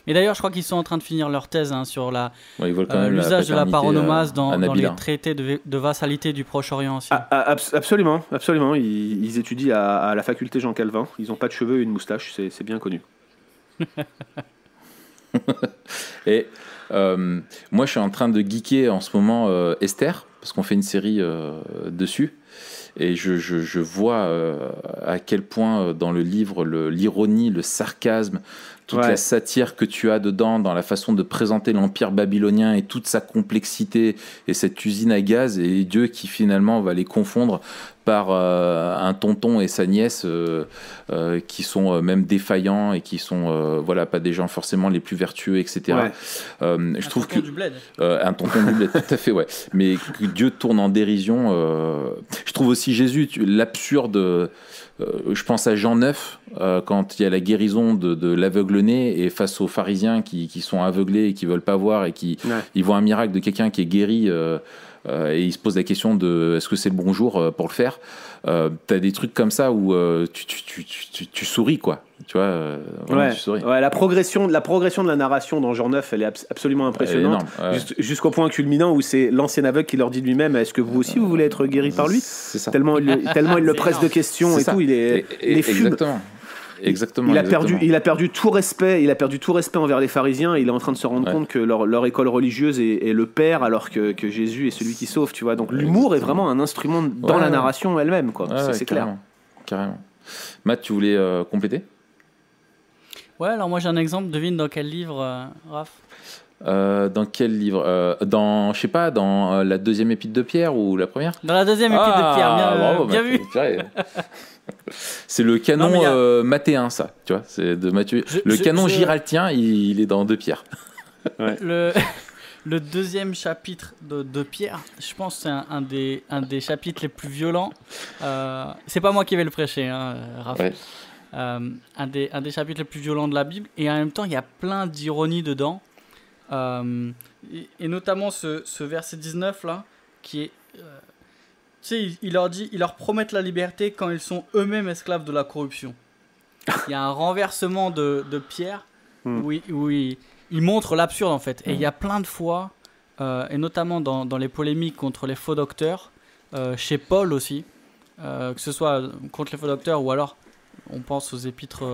Mais d'ailleurs, je crois qu'ils sont en train de finir leur thèse sur l'usage de la paronomase dans les traités de vassalité du Proche-Orient ancien. Absolument. Ils étudient à la faculté Jean Calvin. Ils n'ont pas de cheveux et une moustache, c'est bien connu. Et moi, je suis en train de geeker en ce moment Esther, parce qu'on fait une série dessus. Et je vois à quel point dans le livre, l'ironie, le sarcasme, toute la satire que tu as dedans, dans la façon de présenter l'Empire babylonien et toute sa complexité et cette usine à gaz, et Dieu qui finalement va les confondre par un tonton et sa nièce qui sont même défaillants et qui sont pas des gens forcément les plus vertueux, etc. Je trouve que du bled. un tonton du bled, tout à fait, mais que Dieu tourne en dérision. Je trouve aussi Jésus, l'absurde. Je pense à Jean 9, quand il y a la guérison de l'aveugle-né, et face aux pharisiens qui sont aveuglés et qui veulent pas voir, et qui ils voient un miracle de quelqu'un qui est guéri, et ils se posent la question de est-ce que c'est le bon jour pour le faire. T'as des trucs comme ça où tu souris, quoi. Tu vois, tu souris. La progression de la narration dans Jean 9, elle est absolument impressionnante. Jusqu'au point culminant où c'est l'ancien aveugle qui leur dit lui-même: est-ce que vous aussi vous voulez être guéri par lui? C'est ça. Tellement il le presse de questions et tout, il est fume. Exactement. Il a perdu tout respect. Il a perdu tout respect envers les pharisiens. Il est en train de se rendre compte que leur école religieuse est le père, alors que Jésus est celui qui sauve. Tu vois. Donc l'humour est vraiment un instrument dans la narration elle-même, quoi. C'est clair. Carrément. Matt, tu voulais compléter? Ouais. Alors moi j'ai un exemple. Devine dans quel livre, Raph? Dans quel livre? Dans, je sais pas, dans la deuxième épître de Pierre ou la première? Dans la deuxième épître de Pierre. Bien vu. C'est le canon mathéen, ça, tu vois, c'est de Matthieu. Le canon giraltien, il est dans 2 Pierre. Le deuxième chapitre de Pierre, je pense que c'est un des chapitres les plus violents. C'est pas moi qui vais le prêcher, hein, Raph. Un des chapitres les plus violents de la Bible, et en même temps, il y a plein d'ironie dedans. Et notamment ce verset 19 là, qui est... tu sais, il leur promettent la liberté quand ils sont eux-mêmes esclaves de la corruption. Il y a un renversement de Pierre où il montre l'absurde, en fait. Et il y a plein de fois, et notamment dans les polémiques contre les faux docteurs, chez Paul aussi, que ce soit contre les faux docteurs ou alors on pense aux épîtres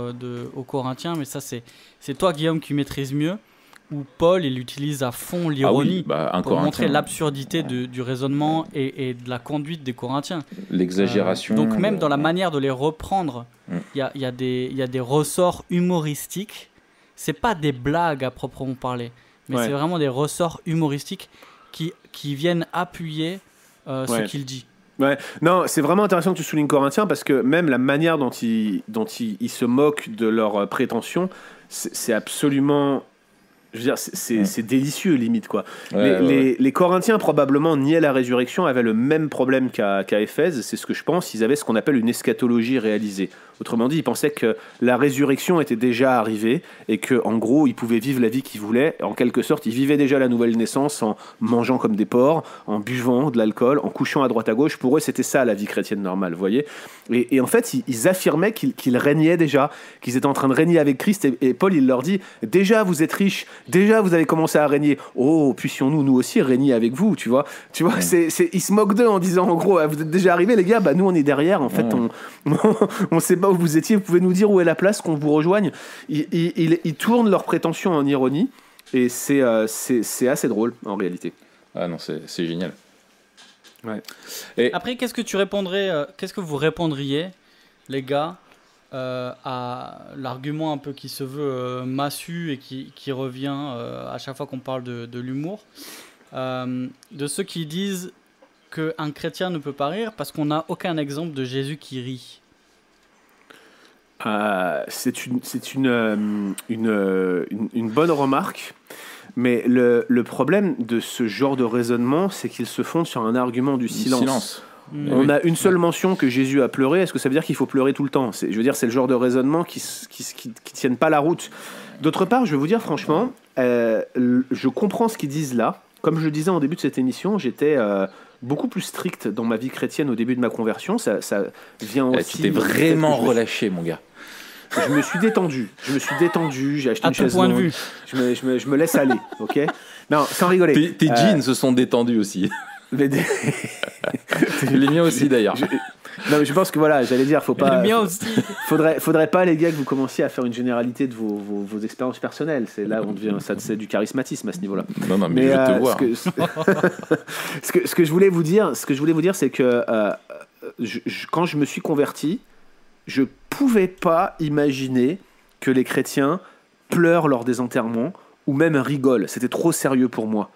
aux Corinthiens, mais ça c'est toi, Guillaume, qui maîtrise mieux, où Paul il utilise à fond l'ironie pour montrer l'absurdité du raisonnement et de la conduite des Corinthiens. L'exagération. Donc même dans la manière de les reprendre, il y a des ressorts humoristiques. C'est pas des blagues à proprement parler, mais c'est vraiment des ressorts humoristiques qui viennent appuyer ce qu'il dit. Ouais. Non, c'est vraiment intéressant que tu soulignes Corinthiens, parce que même la manière dont ils se moquent de leurs prétentions, c'est absolument... Je veux dire, c'est délicieux, limite, quoi. Les Corinthiens, probablement, niaient la résurrection, avaient le même problème qu'à Éphèse, c'est ce que je pense. Ils avaient ce qu'on appelle une eschatologie réalisée. Autrement dit, ils pensaient que la résurrection était déjà arrivée et qu'en gros, ils pouvaient vivre la vie qu'ils voulaient. En quelque sorte, ils vivaient déjà la nouvelle naissance en mangeant comme des porcs, en buvant de l'alcool, en couchant à droite à gauche. Pour eux, c'était ça, la vie chrétienne normale, vous voyez. Et en fait, ils affirmaient qu'ils régnaient déjà, qu'ils étaient en train de régner avec Christ. Et Paul, il leur dit, déjà, vous êtes riches, déjà, vous avez commencé à régner. Oh, puissions-nous, nous aussi, régner avec vous, tu vois. Ils se moquent d'eux en disant, en gros, vous êtes déjà arrivés, les gars, nous, on est derrière. En fait, on sait pas où vous étiez, vous pouvez nous dire où est la place, qu'on vous rejoigne. Ils tournent leurs prétentions en ironie, et c'est assez drôle, en réalité. Ah non, c'est génial. Ouais. Et... Après, qu'est-ce que vous répondriez, les gars, à l'argument un peu qui se veut massu et qui revient à chaque fois qu'on parle de l'humour, de ceux qui disent qu'un chrétien ne peut pas rire parce qu'on n'a aucun exemple de Jésus qui rit? C'est une bonne remarque, mais le problème de ce genre de raisonnement, c'est qu'il se fonde sur un argument du silence. On a une seule mention que Jésus a pleuré. Est-ce que ça veut dire qu'il faut pleurer tout le temps? Je veux dire, c'est le genre de raisonnement qui tiennent pas la route. D'autre part, je vais vous dire franchement, je comprends ce qu'ils disent là. Comme je le disais en début de cette émission, j'étais beaucoup plus strict dans ma vie chrétienne au début de ma conversion. Ça vient aussi... Tu t'es vraiment relâché, mon gars. Je me suis détendu, j'ai acheté une chaise longue. À ton point de vue. Je me laisse aller, ok? Non, sans rigoler. Tes jeans se sont détendus aussi. Les miens aussi, d'ailleurs. Non, mais je pense que voilà, j'allais dire, faut pas. Le mien aussi. Faudrait pas, les gars, que vous commenciez à faire une généralité de vos expériences personnelles. C'est là où on devient, c'est du charismatisme à ce niveau-là. Non, mais je vais te voir. Ce que je voulais vous dire, c'est que quand je me suis converti, je pouvais pas imaginer que les chrétiens pleurent lors des enterrements ou même rigolent. C'était trop sérieux pour moi.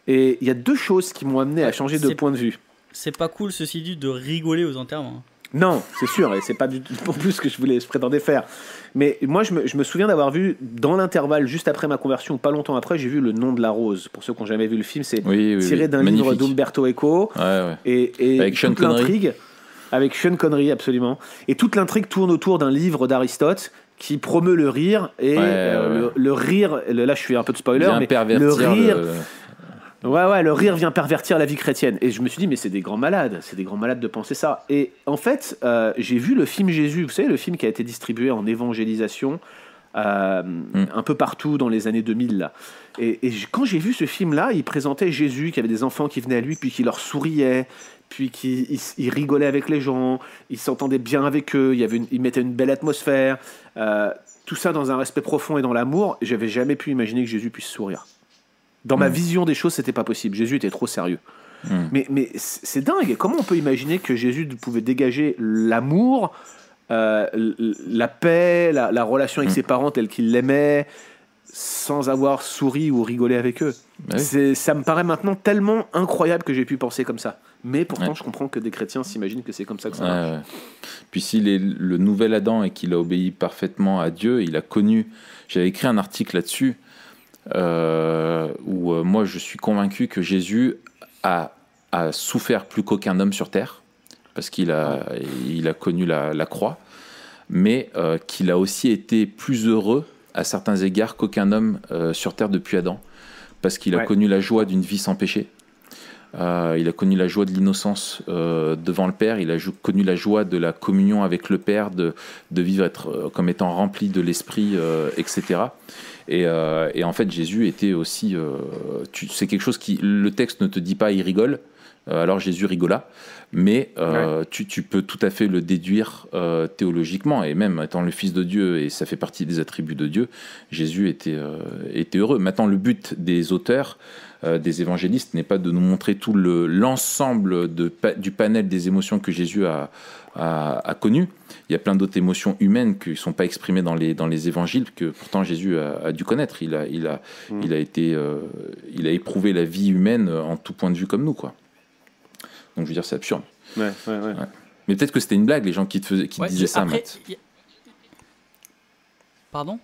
Et il y a deux choses qui m'ont amené à changer de point de vue. C'est pas cool, ceci dit, de rigoler aux enterrements. Non, c'est sûr, et c'est pas du tout non plus ce que je prétendais faire. Mais moi, je me souviens d'avoir vu, dans l'intervalle, juste après ma conversion, ou pas longtemps après, j'ai vu Le Nom de la Rose. Pour ceux qui n'ont jamais vu le film, c'est tiré d'un livre d'Umberto Eco. Ouais. Et avec Sean Connery. Avec Sean Connery, absolument. Et toute l'intrigue tourne autour d'un livre d'Aristote qui promeut le rire. Et le rire, là je suis un peu de spoiler, mais le rire... le rire vient pervertir la vie chrétienne. Et je me suis dit, mais c'est des grands malades de penser ça. Et en fait, j'ai vu le film Jésus, vous savez, le film qui a été distribué en évangélisation un peu partout dans les années 2000 là. Et quand j'ai vu ce film-là, il présentait Jésus qui avait des enfants qui venaient à lui, puis qui leur souriait, puis qui il rigolait avec les gens, il s'entendait bien avec eux, il mettait une belle atmosphère, tout ça dans un respect profond et dans l'amour. J'avais jamais pu imaginer que Jésus puisse sourire. Dans ma vision des choses, c'était pas possible. Jésus était trop sérieux. Mais c'est dingue. Comment on peut imaginer que Jésus pouvait dégager l'amour, la paix, la relation avec ses parents telle qu'il l'aimait, sans avoir souri ou rigolé avec eux. Ça me paraît maintenant tellement incroyable que j'ai pu penser comme ça. Mais pourtant, je comprends que des chrétiens s'imaginent que c'est comme ça que ça marche. Puis s'il est le nouvel Adam et qu'il a obéi parfaitement à Dieu, il a connu... J'avais écrit un article là-dessus, où moi je suis convaincu que Jésus a souffert plus qu'aucun homme sur terre, parce qu'il a connu la croix, mais qu'il a aussi été plus heureux à certains égards qu'aucun homme sur terre depuis Adam, parce qu'il a connu la joie d'une vie sans péché, il a connu la joie de l'innocence devant le Père, il a connu la joie de la communion avec le Père, de vivre comme étant rempli de l'Esprit, etc. Et en fait, Jésus était aussi... c'est quelque chose qui... Le texte ne te dit pas « il rigole », alors Jésus rigola, mais tu peux tout à fait le déduire théologiquement, et même étant le Fils de Dieu, et ça fait partie des attributs de Dieu, Jésus était heureux. Maintenant, le but des auteurs, des évangélistes, n'est pas de nous montrer tout l'ensemble du panel des émotions que Jésus a connues. Il y a plein d'autres émotions humaines qui ne sont pas exprimées dans les évangiles, que pourtant Jésus a dû connaître. Il a éprouvé la vie humaine en tout point de vue comme nous, quoi. Donc je veux dire, c'est absurde. Ouais. Mais peut-être que c'était une blague, les gens qui disaient ça, après, Matt. Pardon ?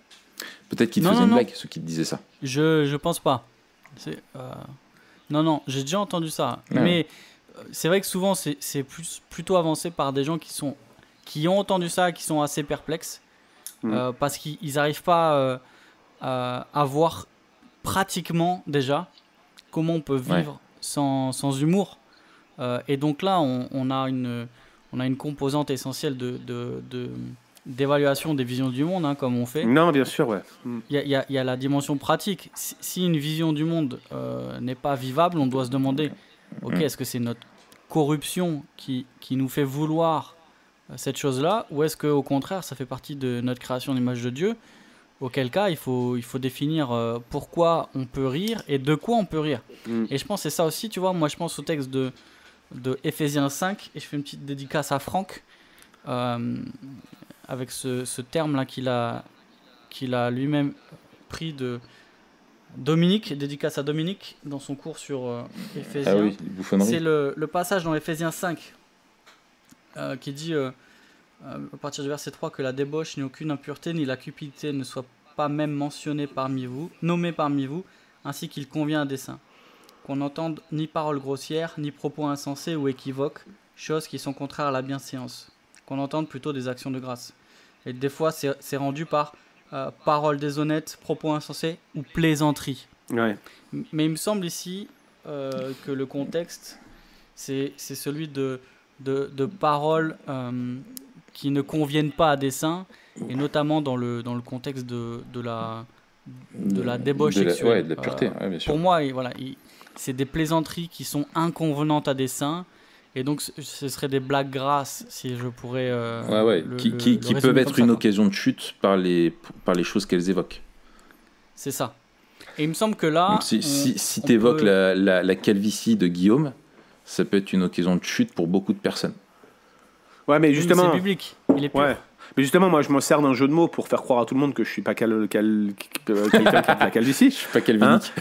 Peut-être qu'ils te faisaient une blague, ceux qui te disaient ça. Je pense pas. Non, j'ai déjà entendu ça. Mais c'est vrai que souvent, c'est plutôt avancé par des gens qui ont entendu ça, qui sont assez perplexes, parce qu'ils n'arrivent pas à voir pratiquement déjà comment on peut vivre sans humour. Et donc là, on a une composante essentielle d'évaluation des visions du monde, comme on fait. Non, bien sûr, ouais. Il y a la dimension pratique. Si une vision du monde n'est pas vivable, on doit se demander, est-ce que c'est notre corruption qui nous fait vouloir cette chose-là, ou est-ce qu'au contraire, ça fait partie de notre création d'image de Dieu, auquel cas, il faut définir pourquoi on peut rire et de quoi on peut rire. Et je pense que c'est ça aussi, tu vois, moi je pense au texte de Ephésiens 5, et je fais une petite dédicace à Franck, avec ce terme-là qu'il a lui-même pris de Dominique, dédicace à Dominique, dans son cours sur Ephésiens. Ah oui, bouffonnerie. C'est le passage dans Ephésiens 5 qui dit, à partir du verset 3, que la débauche, ni aucune impureté, ni la cupidité ne soit pas même nommée parmi vous, ainsi qu'il convient à des saints. Qu'on n'entende ni paroles grossières, ni propos insensés ou équivoques, choses qui sont contraires à la bienséance. Qu'on entende plutôt des actions de grâce. Et des fois, c'est rendu par paroles déshonnêtes, propos insensés ou plaisanteries. Ouais. Mais il me semble ici que le contexte, c'est celui de paroles qui ne conviennent pas à des saints, et notamment dans le contexte de la débauche sexuelle. De la pureté, bien sûr. Pour moi, c'est des plaisanteries qui sont inconvenantes à des saints, Et donc, ce serait des blagues grasses, si je pourrais. Qui peuvent être une occasion de chute par les choses qu'elles évoquent. C'est ça. Et il me semble que là. Donc, si tu évoques la calvitie de Guillaume, ça peut être une occasion de chute pour beaucoup de personnes. Ouais, mais justement. C'est biblique. Il est pur. Ouais. Mais justement, moi, je m'en sers d'un jeu de mots pour faire croire à tout le monde que je suis pas quelqu'un qui a de la calvitie. Je suis pas calvinique.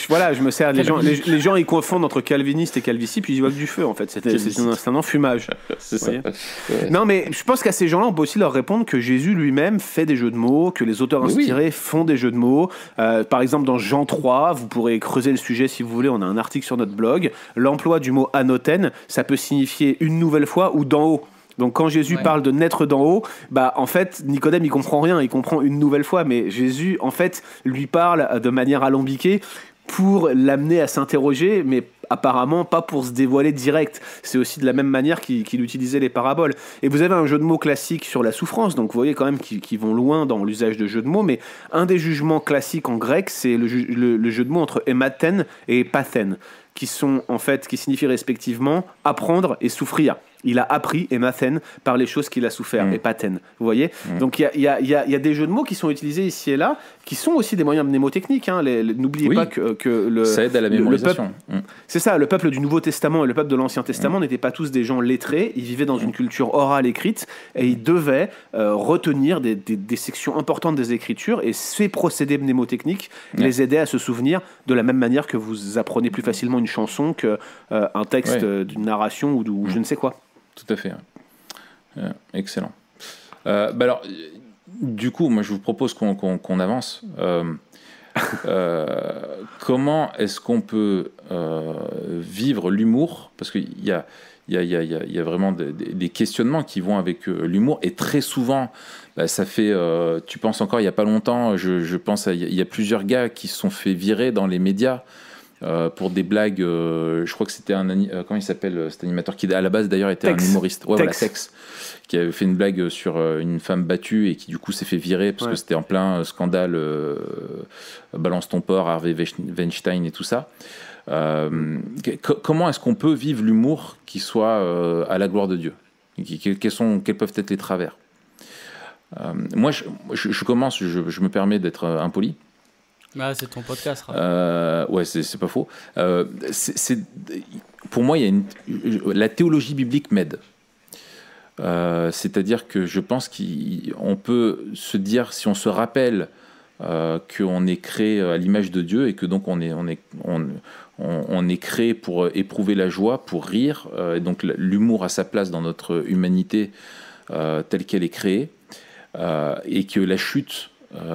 Voilà, je me sers. Les gens, ils confondent entre calviniste et calvitie, puis ils voient que du feu, en fait. C'est un enfumage. C'est ça. Ouais. Non, mais je pense qu'à ces gens-là, on peut aussi leur répondre que Jésus lui-même fait des jeux de mots, que les auteurs inspirés font des jeux de mots. Par exemple, dans Jean 3, vous pourrez creuser le sujet si vous voulez. On a un article sur notre blog. L'emploi du mot anothen, ça peut signifier une nouvelle fois ou d'en haut. Donc quand Jésus parle de naître d'en haut, en fait Nicodème il comprend rien, il comprend une nouvelle fois, mais Jésus en fait lui parle de manière alambiquée pour l'amener à s'interroger, mais apparemment pas pour se dévoiler direct. C'est aussi de la même manière qu'il utilisait les paraboles. Et vous avez un jeu de mots classique sur la souffrance, donc vous voyez quand même qu'ils vont loin dans l'usage de jeux de mots, mais un des jugements classiques en grec, c'est le jeu de mots entre émathène et épathen, qui signifient respectivement apprendre et souffrir. Il a appris, émathène, par les choses qu'il a souffert, épathen. Vous voyez ? Donc il y a des jeux de mots qui sont utilisés ici et là, qui sont aussi des moyens mnémotechniques. Hein. N'oubliez pas que ça aide à la mémorisation. C'est ça, le peuple du Nouveau Testament et le peuple de l'Ancien Testament n'étaient pas tous des gens lettrés, ils vivaient dans une culture orale écrite, et ils devaient retenir des sections importantes des Écritures, et ces procédés mnémotechniques les aidaient à se souvenir de la même manière que vous apprenez plus facilement une chanson qu'un texte d'une narration ou je ne sais quoi. Tout à fait. Excellent. Alors, du coup, moi, je vous propose qu'on avance. Comment est-ce qu'on peut vivre l'humour ? Parce qu'il y a vraiment des questionnements qui vont avec l'humour. Et très souvent, ça fait... tu penses encore, il n'y a pas longtemps, je pense, il y a plusieurs gars qui se sont fait virer dans les médias pour des blagues, je crois que c'était comment il s'appelle cet animateur qui à la base d'ailleurs était un humoriste, Tex, qui avait fait une blague sur une femme battue et qui du coup s'est fait virer parce que c'était en plein scandale Balance ton porc, Harvey Weinstein et tout ça. Comment est-ce qu'on peut vivre l'humour qui soit à la gloire de Dieu ? Quels peuvent être les travers ? Moi je commence, je me permets d'être impoli. C'est ton podcast. Ouais, c'est pas faux. Pour moi, la théologie biblique m'aide. C'est-à-dire que je pense qu'on peut se dire, si on se rappelle qu'on est créé à l'image de Dieu et que donc on est créé pour éprouver la joie, pour rire, et donc l'humour a sa place dans notre humanité telle qu'elle est créée, et que la chute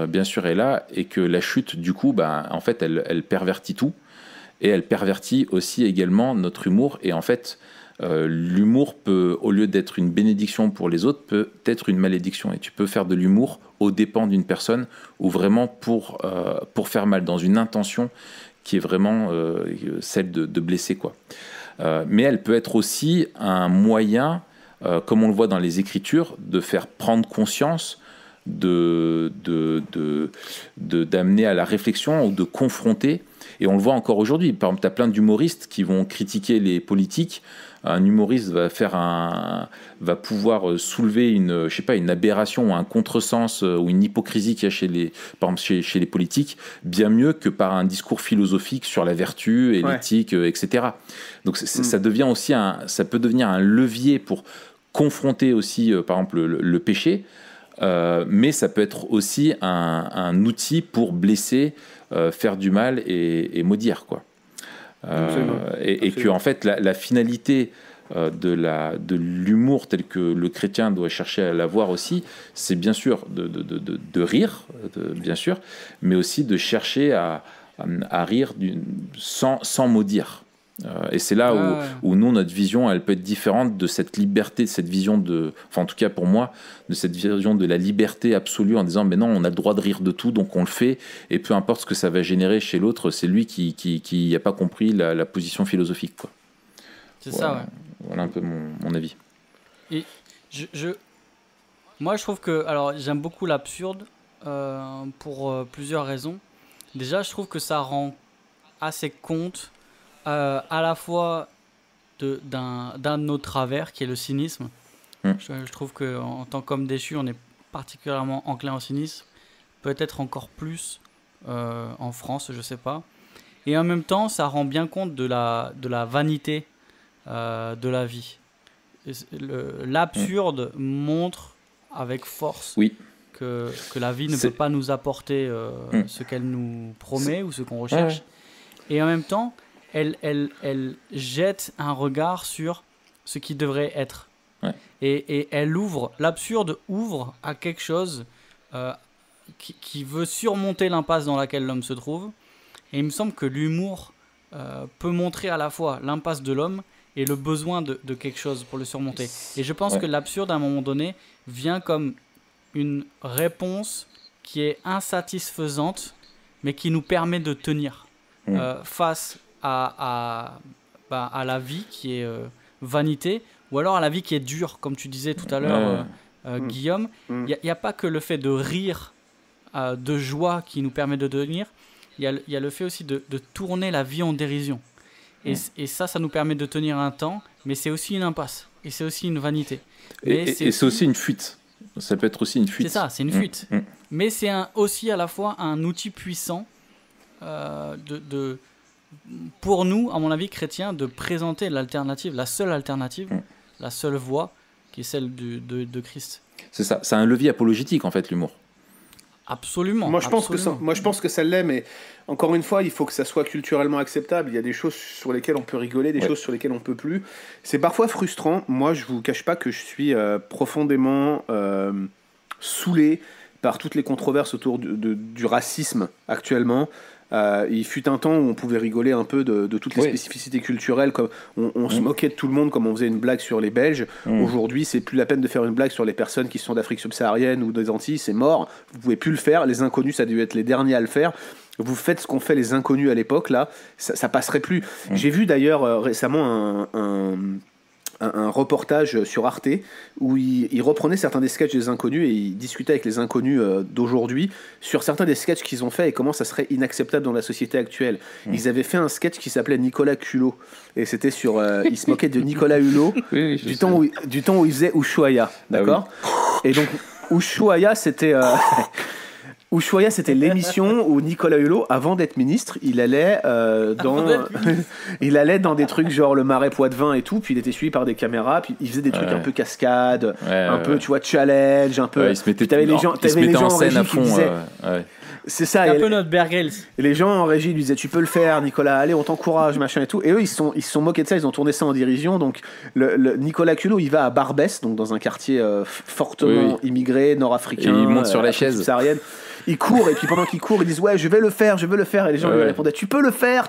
bien sûr est là, et que la chute du coup en fait elle pervertit tout, et elle pervertit aussi également notre humour, et en fait l'humour peut, au lieu d'être une bénédiction pour les autres, peut être une malédiction, et tu peux faire de l'humour aux dépens d'une personne ou vraiment pour faire mal, dans une intention qui est vraiment celle de blesser quoi. Mais elle peut être aussi un moyen, comme on le voit dans les Écritures, de faire prendre conscience, d'amener à la réflexion ou de confronter. Et on le voit encore aujourd'hui. Par exemple, tu as plein d'humoristes qui vont critiquer les politiques. Un humoriste va pouvoir soulever une aberration ou un contresens ou une hypocrisie qu'il y a par exemple chez les politiques, bien mieux que par un discours philosophique sur la vertu et l'éthique, etc. Donc ça peut devenir un levier pour confronter aussi, par exemple, le péché. Mais ça peut être aussi un outil pour blesser, faire du mal et maudire quoi. Et que en fait la finalité de l'humour tel que le chrétien doit chercher à l'avoir aussi, c'est bien sûr de rire, bien sûr, mais aussi de chercher à rire sans maudire. Et c'est là où nous, notre vision, elle peut être différente de cette liberté, de cette vision en tout cas pour moi, de cette vision de la liberté absolue en disant mais non, on a le droit de rire de tout, donc on le fait, et peu importe ce que ça va générer chez l'autre, c'est lui qui n'a pas compris la position philosophique quoi. C'est ça, ouais. Voilà un peu mon avis. Et moi, je trouve que, alors, j'aime beaucoup l'absurde pour plusieurs raisons. Déjà, je trouve que ça rend assez compte à la fois d'un de nos travers qui est le cynisme. Je trouve qu'en tant qu'homme déchu, on est particulièrement enclin au cynisme, peut-être encore plus en France, je sais pas. Et en même temps, ça rend bien compte de la vanité de la vie. L'absurde montre avec force que la vie ne peut pas nous apporter ce qu'elle nous promet ou ce qu'on recherche. Et en même temps, elle jette un regard sur ce qui devrait être. Et l'absurde ouvre à quelque chose qui veut surmonter l'impasse dans laquelle l'homme se trouve. Et il me semble que l'humour peut montrer à la fois l'impasse de l'homme et le besoin de quelque chose pour le surmonter. Et je pense que l'absurde, à un moment donné, vient comme une réponse qui est insatisfaisante, mais qui nous permet de tenir face à la vie qui est vanité, ou alors à la vie qui est dure, comme tu disais tout à l'heure, Guillaume. Il n'y a pas que le fait de rire de joie qui nous permet de tenir, il y a le fait aussi de tourner la vie en dérision. Et ça nous permet de tenir un temps, mais c'est aussi une impasse, et c'est aussi une vanité. Et c'est aussi une fuite. Ça peut être aussi une fuite. C'est ça, c'est une fuite. Mais c'est aussi à la fois un outil puissant pour nous, à mon avis, chrétiens, de présenter l'alternative, la seule alternative, la seule voie, qui est celle de Christ. C'est ça, c'est un levier apologétique, en fait, l'humour. Absolument. Moi, je pense que ça l'est, mais encore une fois, il faut que ça soit culturellement acceptable. Il y a des choses sur lesquelles on peut rigoler, des choses sur lesquelles on peut plus. C'est parfois frustrant. Moi, je vous cache pas que je suis profondément saoulé par toutes les controverses autour du racisme actuellement. Il fut un temps où on pouvait rigoler un peu de toutes les spécificités culturelles, comme on se moquait de tout le monde comme on faisait une blague sur les Belges. Aujourd'hui, c'est plus la peine de faire une blague sur les personnes qui sont d'Afrique subsaharienne ou des Antilles, c'est mort, vous pouvez plus le faire. Les inconnus, ça a dû être les derniers à le faire. Vous faites ce qu'ont fait les inconnus à l'époque, là, ça passerait plus. J'ai vu d'ailleurs récemment un reportage sur Arte où il reprenait certains des sketchs des inconnus et il discutait avec les inconnus d'aujourd'hui sur certains des sketchs qu'ils ont fait et comment ça serait inacceptable dans la société actuelle. Ils avaient fait un sketch qui s'appelait Nicolas Culot et c'était sur ils se moquaient de Nicolas Hulot du temps où il faisait Ushuaïa, d'accord. Et donc Ushuaïa c'était Ushuaïa, c'était l'émission où Nicolas Hulot, avant d'être ministre, il allait dans des trucs genre le Marais Poitevin et tout, puis il était suivi par des caméras, puis il faisait des trucs un peu cascade, un peu, tu vois, challenge, un peu. Il se mettait en scène à fond. C'est ça. Un peu notre Bear Grylls. Et les gens en régie lui disaient tu peux le faire, Nicolas, allez, on t'encourage, machin et tout. Et eux, ils se sont moqués de ça, ils ont tourné ça en dérision. Donc le Nicolas Culot, il va à Barbès, donc dans un quartier fortement immigré, nord-africain. Et il monte sur la chaise. Il court, et puis pendant qu'il court, ils disent ouais, je veux le faire. Et les gens lui répondaient tu peux le faire.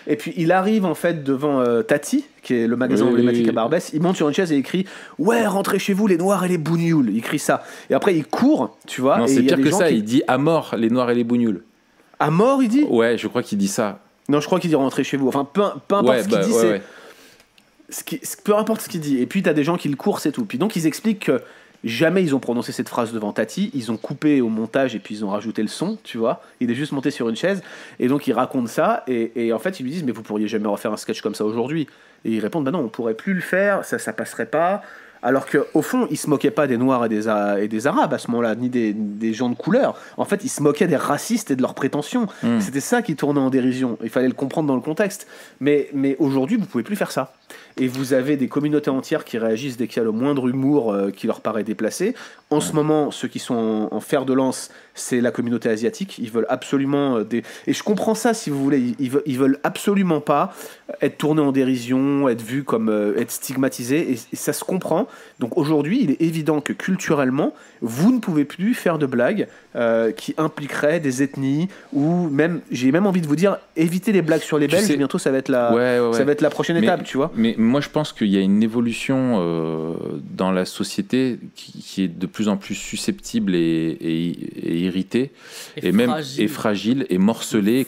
Et puis il arrive en fait devant Tati, qui est le magasin emblématique à Barbès. Il monte sur une chaise et il crie ouais, rentrez chez vous les noirs et les bougnoules. Il crie ça. Et après il court, tu vois. Non, c'est pire que ça. Il dit à mort les noirs et les bougnoules. À mort, il dit. Ouais, je crois qu'il dit ça. Non, je crois qu'il dit rentrez chez vous. Enfin, peu importe ce qu'il dit, peu importe ce qu'il dit. Et puis t'as des gens qui le courent, c'est tout. Puis donc ils expliquent que jamais ils ont prononcé cette phrase devant Tati, ils ont coupé au montage et puis ils ont rajouté le son, tu vois. Il est juste monté sur une chaise et donc il raconte ça et en fait ils lui disent mais vous pourriez jamais refaire un sketch comme ça aujourd'hui. Et ils répondent bah non, on pourrait plus le faire, ça passerait pas. Alors qu'au fond, ils se moquaient pas des Noirs et des Arabes à ce moment-là, ni des gens de couleur. En fait, ils se moquaient des racistes et de leurs prétentions. C'était ça qui tournait en dérision. Il fallait le comprendre dans le contexte. Mais aujourd'hui, vous pouvez plus faire ça. Et vous avez des communautés entières qui réagissent dès qu'il y a le moindre humour qui leur paraît déplacé. En ce moment, ceux qui sont en fer de lance, c'est la communauté asiatique. Ils veulent absolument... Et je comprends ça, si vous voulez. Ils veulent absolument pas être tournés en dérision, être vus comme... être stigmatisés. Et ça se comprend. Donc aujourd'hui, il est évident que culturellement, vous ne pouvez plus faire de blagues qui impliqueraient des ethnies ou même... J'ai même envie de vous dire, évitez les blagues sur les Belges. Bientôt, ça va être ça va être la prochaine étape, tu vois. Mais moi, je pense qu'il y a une évolution dans la société qui est de plus en plus susceptible et irritée, et même fragile et morcelée,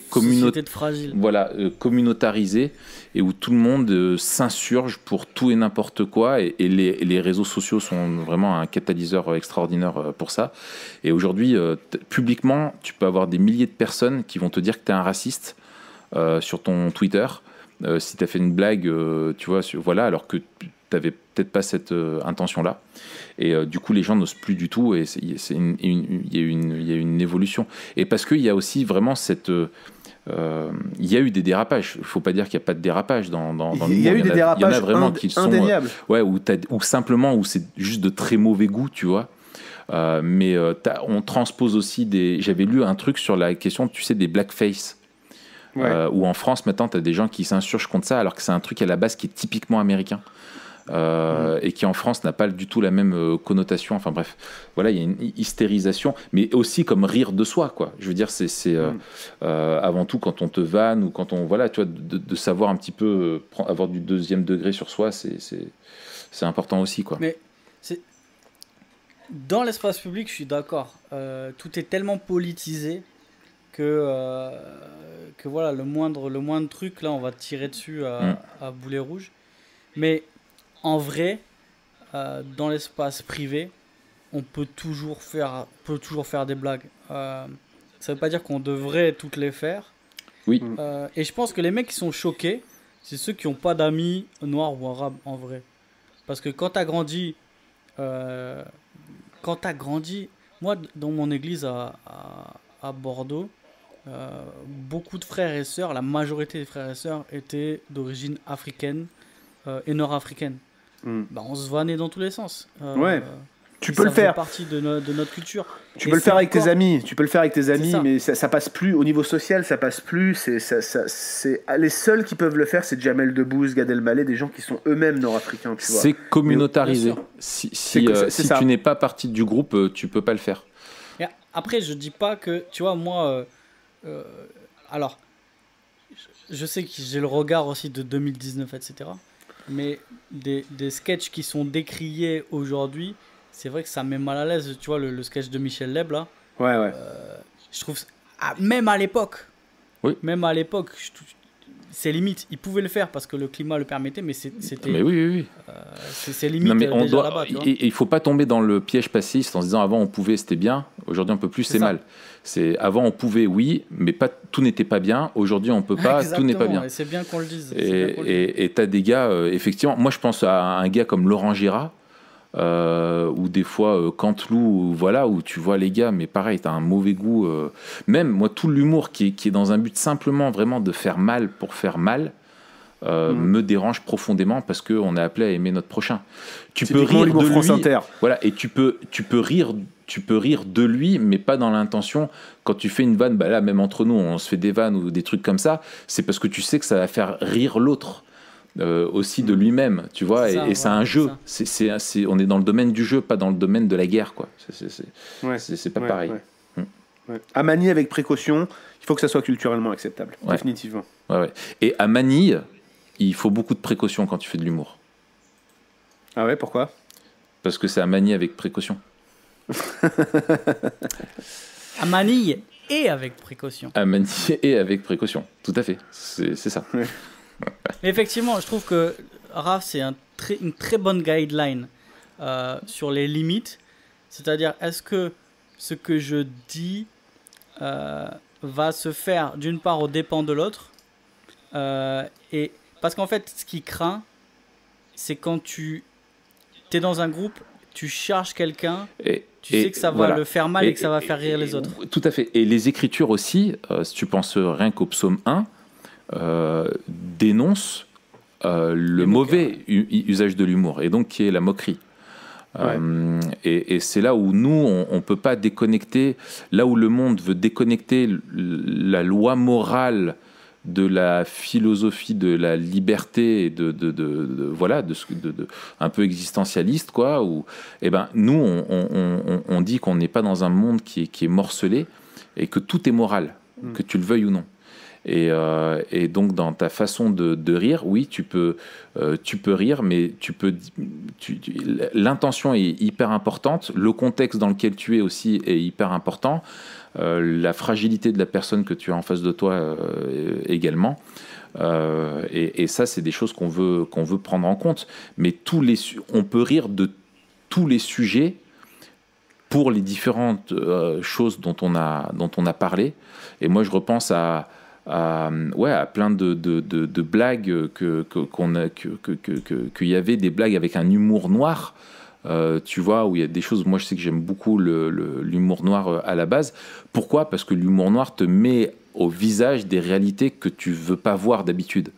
communautarisée, et où tout le monde s'insurge pour tout et n'importe quoi, et les réseaux sociaux sont vraiment un catalyseur extraordinaire pour ça. Et aujourd'hui, publiquement, tu peux avoir des milliers de personnes qui vont te dire que tu es un raciste sur ton Twitter. si tu as fait une blague, tu vois, voilà, alors que tu n'avais peut-être pas cette intention-là. Et du coup, les gens n'osent plus du tout, et il y a une évolution. Et parce qu'il y a aussi vraiment cette... il y a eu des dérapages. Il ne faut pas dire qu'il n'y a pas de dérapage dans l'humour. Il y a eu des dérapages il y en a vraiment qui sont indéniables. Ouais, ou simplement où c'est juste de très mauvais goût, tu vois. Mais on transpose aussi des... J'avais lu un truc sur la question, tu sais, des blackface. Ouais. Où en France, maintenant, tu as des gens qui s'insurgent contre ça, alors que c'est un truc à la base qui est typiquement américain. Et qui en France n'a pas du tout la même connotation. Enfin bref, voilà, il y a une hystérisation, mais aussi comme rire de soi, quoi. Je veux dire, c'est avant tout quand on te vanne ou quand on, voilà, tu vois, de savoir un petit peu avoir du deuxième degré sur soi, c'est important aussi, quoi. Mais dans l'espace public, je suis d'accord. Tout est tellement politisé que voilà, le moindre truc là, on va tirer dessus à boulet rouge. Mais en vrai, dans l'espace privé, on peut toujours faire des blagues. Ça ne veut pas dire qu'on devrait toutes les faire. Oui. Et je pense que les mecs qui sont choqués, c'est ceux qui n'ont pas d'amis noirs ou arabes, en vrai. Parce que quand tu as grandi... moi, dans mon église à Bordeaux, beaucoup de frères et sœurs, la majorité des frères et sœurs étaient d'origine africaine et nord-africaine. Bah, on se vannait dans tous les sens. Ouais. Tu peux le faire. Ça fait partie de notre culture. Tu peux le faire avec tes amis. Tu peux le faire avec tes amis, mais ça passe plus au niveau social. Ça passe plus. C'est les seuls qui peuvent le faire, c'est Jamel Debbouze, Gad Elmaleh, des gens qui sont eux-mêmes nord-africains. Tu vois. C'est communautarisé. Si tu n'es pas partie du groupe, tu peux pas le faire. Et après, je dis pas que, tu vois, moi, alors, je sais que j'ai le regard aussi de 2019, etc. Mais des sketchs qui sont décriés aujourd'hui, c'est vrai que ça met mal à l'aise. Tu vois, le sketch de Michel Leb, là. Ouais. Je trouve... même à l'époque. Oui. Même à l'époque, c'est limite. Ils pouvaient le faire parce que le climat le permettait, mais c'était... Mais oui. C'est limite. Non, mais déjà là-bas, tu vois. Il faut pas tomber dans le piège passiste en se disant avant on pouvait, c'était bien. Aujourd'hui on peut plus, c'est mal. Avant on pouvait, oui, mais tout n'était pas bien. Aujourd'hui on peut pas, tout n'est pas bien. Et c'est bien qu'on le dise. Et t'as des gars, effectivement. Moi je pense à un gars comme Laurent Gérard. Ou des fois Canteloup, voilà, où tu vois les gars, mais pareil, t'as un mauvais goût. Même moi, tout l'humour qui est dans un but simplement vraiment de faire mal pour faire mal, me dérange profondément parce qu'on est appelé à aimer notre prochain. Tu peux rire de lui, Inter. Voilà, et tu peux rire de lui, mais pas dans l'intention. Quand tu fais une vanne, bah là, même entre nous, on se fait des vannes ou des trucs comme ça, c'est parce que tu sais que ça va faire rire l'autre. Aussi de lui-même, tu vois, et c'est un jeu. On est dans le domaine du jeu, pas dans le domaine de la guerre, quoi. C'est pas pareil. Ouais. À manier avec précaution, il faut que ça soit culturellement acceptable, définitivement. Ouais. Et à Manille, il faut beaucoup de précaution quand tu fais de l'humour. Ah ouais, pourquoi ? Parce que c'est à manier avec précaution. À Manille et avec précaution. À manier et avec précaution, tout à fait. C'est ça. Ouais. Effectivement, je trouve que Raph, c'est une très bonne guideline sur les limites. C'est-à-dire, est-ce que ce que je dis va se faire d'une part aux dépens de l'autre et parce qu'en fait, ce qui craint, c'est quand tu es dans un groupe, tu charges quelqu'un, tu sais que ça va le faire mal et que ça va faire rire les autres. Tout à fait. Et les écritures aussi, si tu penses rien qu'au psaume 1, dénonce le mauvais usage de l'humour, et donc qui est la moquerie. Et c'est là où nous, on ne peut pas déconnecter, là où le monde veut déconnecter la loi morale de la philosophie de la liberté et de un peu existentialiste, quoi. Et ben nous, on dit qu'on n'est pas dans un monde qui est morcelé et que tout est moral, que tu le veuilles ou non. Et donc dans ta façon de rire, oui, tu peux rire, mais l'intention est hyper importante, le contexte dans lequel tu es aussi est hyper important, la fragilité de la personne que tu as en face de toi également, et ça c'est des choses qu'on veut prendre en compte, mais on peut rire de tous les sujets pour les différentes choses dont on a parlé. Et moi je repense à à plein de blagues qu'il y avait des blagues avec un humour noir. Tu vois, où il y a des choses, moi je sais que j'aime beaucoup l'humour noir à la base. Pourquoi ? Parce que l'humour noir te met au visage des réalités que tu veux pas voir d'habitude.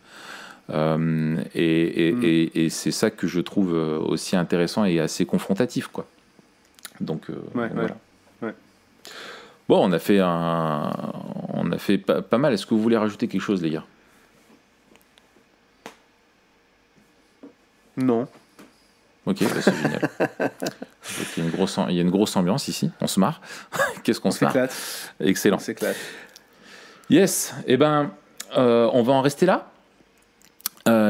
Et c'est ça que je trouve aussi intéressant et assez confrontatif, quoi. Donc voilà. Ouais. Bon, on a fait pas mal. Est-ce que vous voulez rajouter quelque chose, les gars ? Non. Ok, bah c'est génial. Donc, il y a une grosse ambiance ici. On se marre. Qu'est-ce qu'on se marre ? Excellent. On s'éclate. Yes. Eh ben, on va en rester là.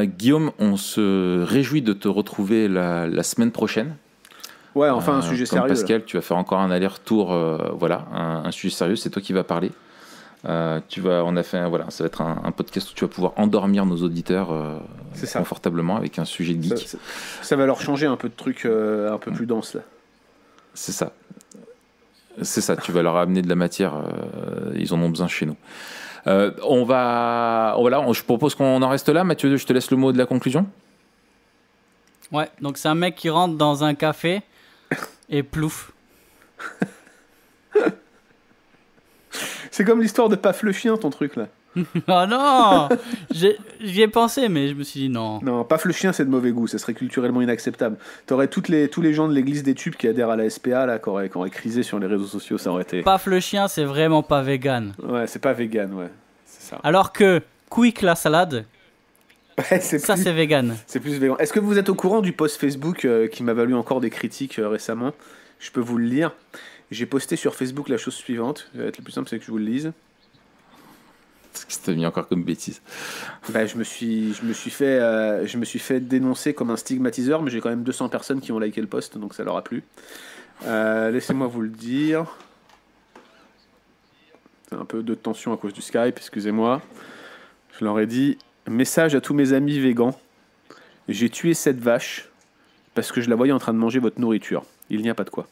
Guillaume, on se réjouit de te retrouver la semaine prochaine. Ouais, enfin un sujet comme sérieux. Pascal, tu vas faire encore un aller-retour. Voilà, un sujet sérieux. C'est toi qui vas parler. Ça va être un podcast où tu vas pouvoir endormir nos auditeurs confortablement avec un sujet de geek. Ça va leur changer un peu de trucs un peu plus denses là. C'est ça, tu vas leur amener de la matière, ils en ont besoin chez nous. Je propose qu'on en reste là. Mathieu, je te laisse le mot de la conclusion. Ouais, donc c'est un mec qui rentre dans un café et plouf. C'est comme l'histoire de Paf le chien, ton truc là. Oh non, j'y ai pensé, mais je me suis dit non. Non, Paf le chien, c'est de mauvais goût, ça serait culturellement inacceptable. T'aurais tous les gens de l'église des tubes qui adhèrent à la SPA là, qui auraient crisé sur les réseaux sociaux, ça aurait été. Paf le chien, c'est vraiment pas vegan. Ouais, c'est pas vegan, ouais. C'est ça. Alors que Quick la salade, ouais, c'est vegan. C'est plus vegan. Est-ce que vous êtes au courant du post Facebook qui m'a valu encore des critiques récemment ? Je peux vous le lire. J'ai posté sur Facebook la chose suivante. Ça va être le plus simple, c'est que je vous le lise. Qu'est-ce que t'as mis encore comme bêtise ? Bah, je me suis fait dénoncer comme un stigmatiseur, mais j'ai quand même 200 personnes qui ont liké le post, donc ça leur a plu. Laissez-moi vous le dire. C'est un peu de tension à cause du Skype, excusez-moi. Je leur ai dit, message à tous mes amis végans. J'ai tué cette vache parce que je la voyais en train de manger votre nourriture. Il n'y a pas de quoi.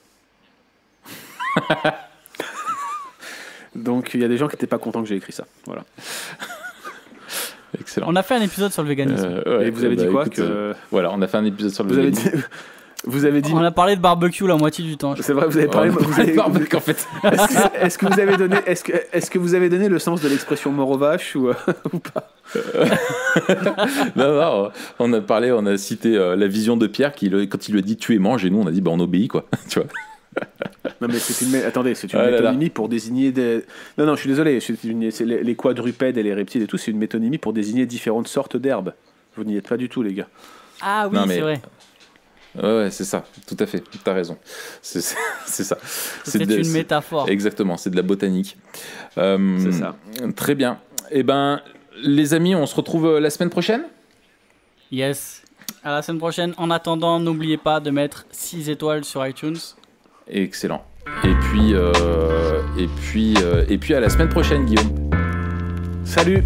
Donc il y a des gens qui n'étaient pas contents que j'ai écrit ça. Voilà. Excellent. On a fait un épisode sur le véganisme. Et vous avez dit quoi écoute, voilà, on a fait un épisode sur le véganisme. Vous avez dit. On a parlé de barbecue la moitié du temps. C'est vrai, vous avez parlé de barbecue en fait. Est-ce que vous avez donné le sens de l'expression mort aux vaches ou pas? Non, on a cité la vision de Pierre quand il lui a dit tu es mange et nous on a dit on obéit quoi. Tu vois. Non mais c'est une métonymie pour désigner des... Non, je suis désolé, c'est les quadrupèdes et les reptiles et tout, c'est une métonymie pour désigner différentes sortes d'herbes. Vous n'y êtes pas du tout, les gars. Ah oui, c'est vrai. Ouais, c'est ça, tout à fait, t'as raison. C'est ça. C'est une métaphore. Exactement, c'est de la botanique. C'est ça. Très bien. Eh ben, les amis, on se retrouve la semaine prochaine ? Yes. À la semaine prochaine. En attendant, n'oubliez pas de mettre 6 étoiles sur iTunes. Excellent. Et puis à la semaine prochaine, Guillaume. Salut.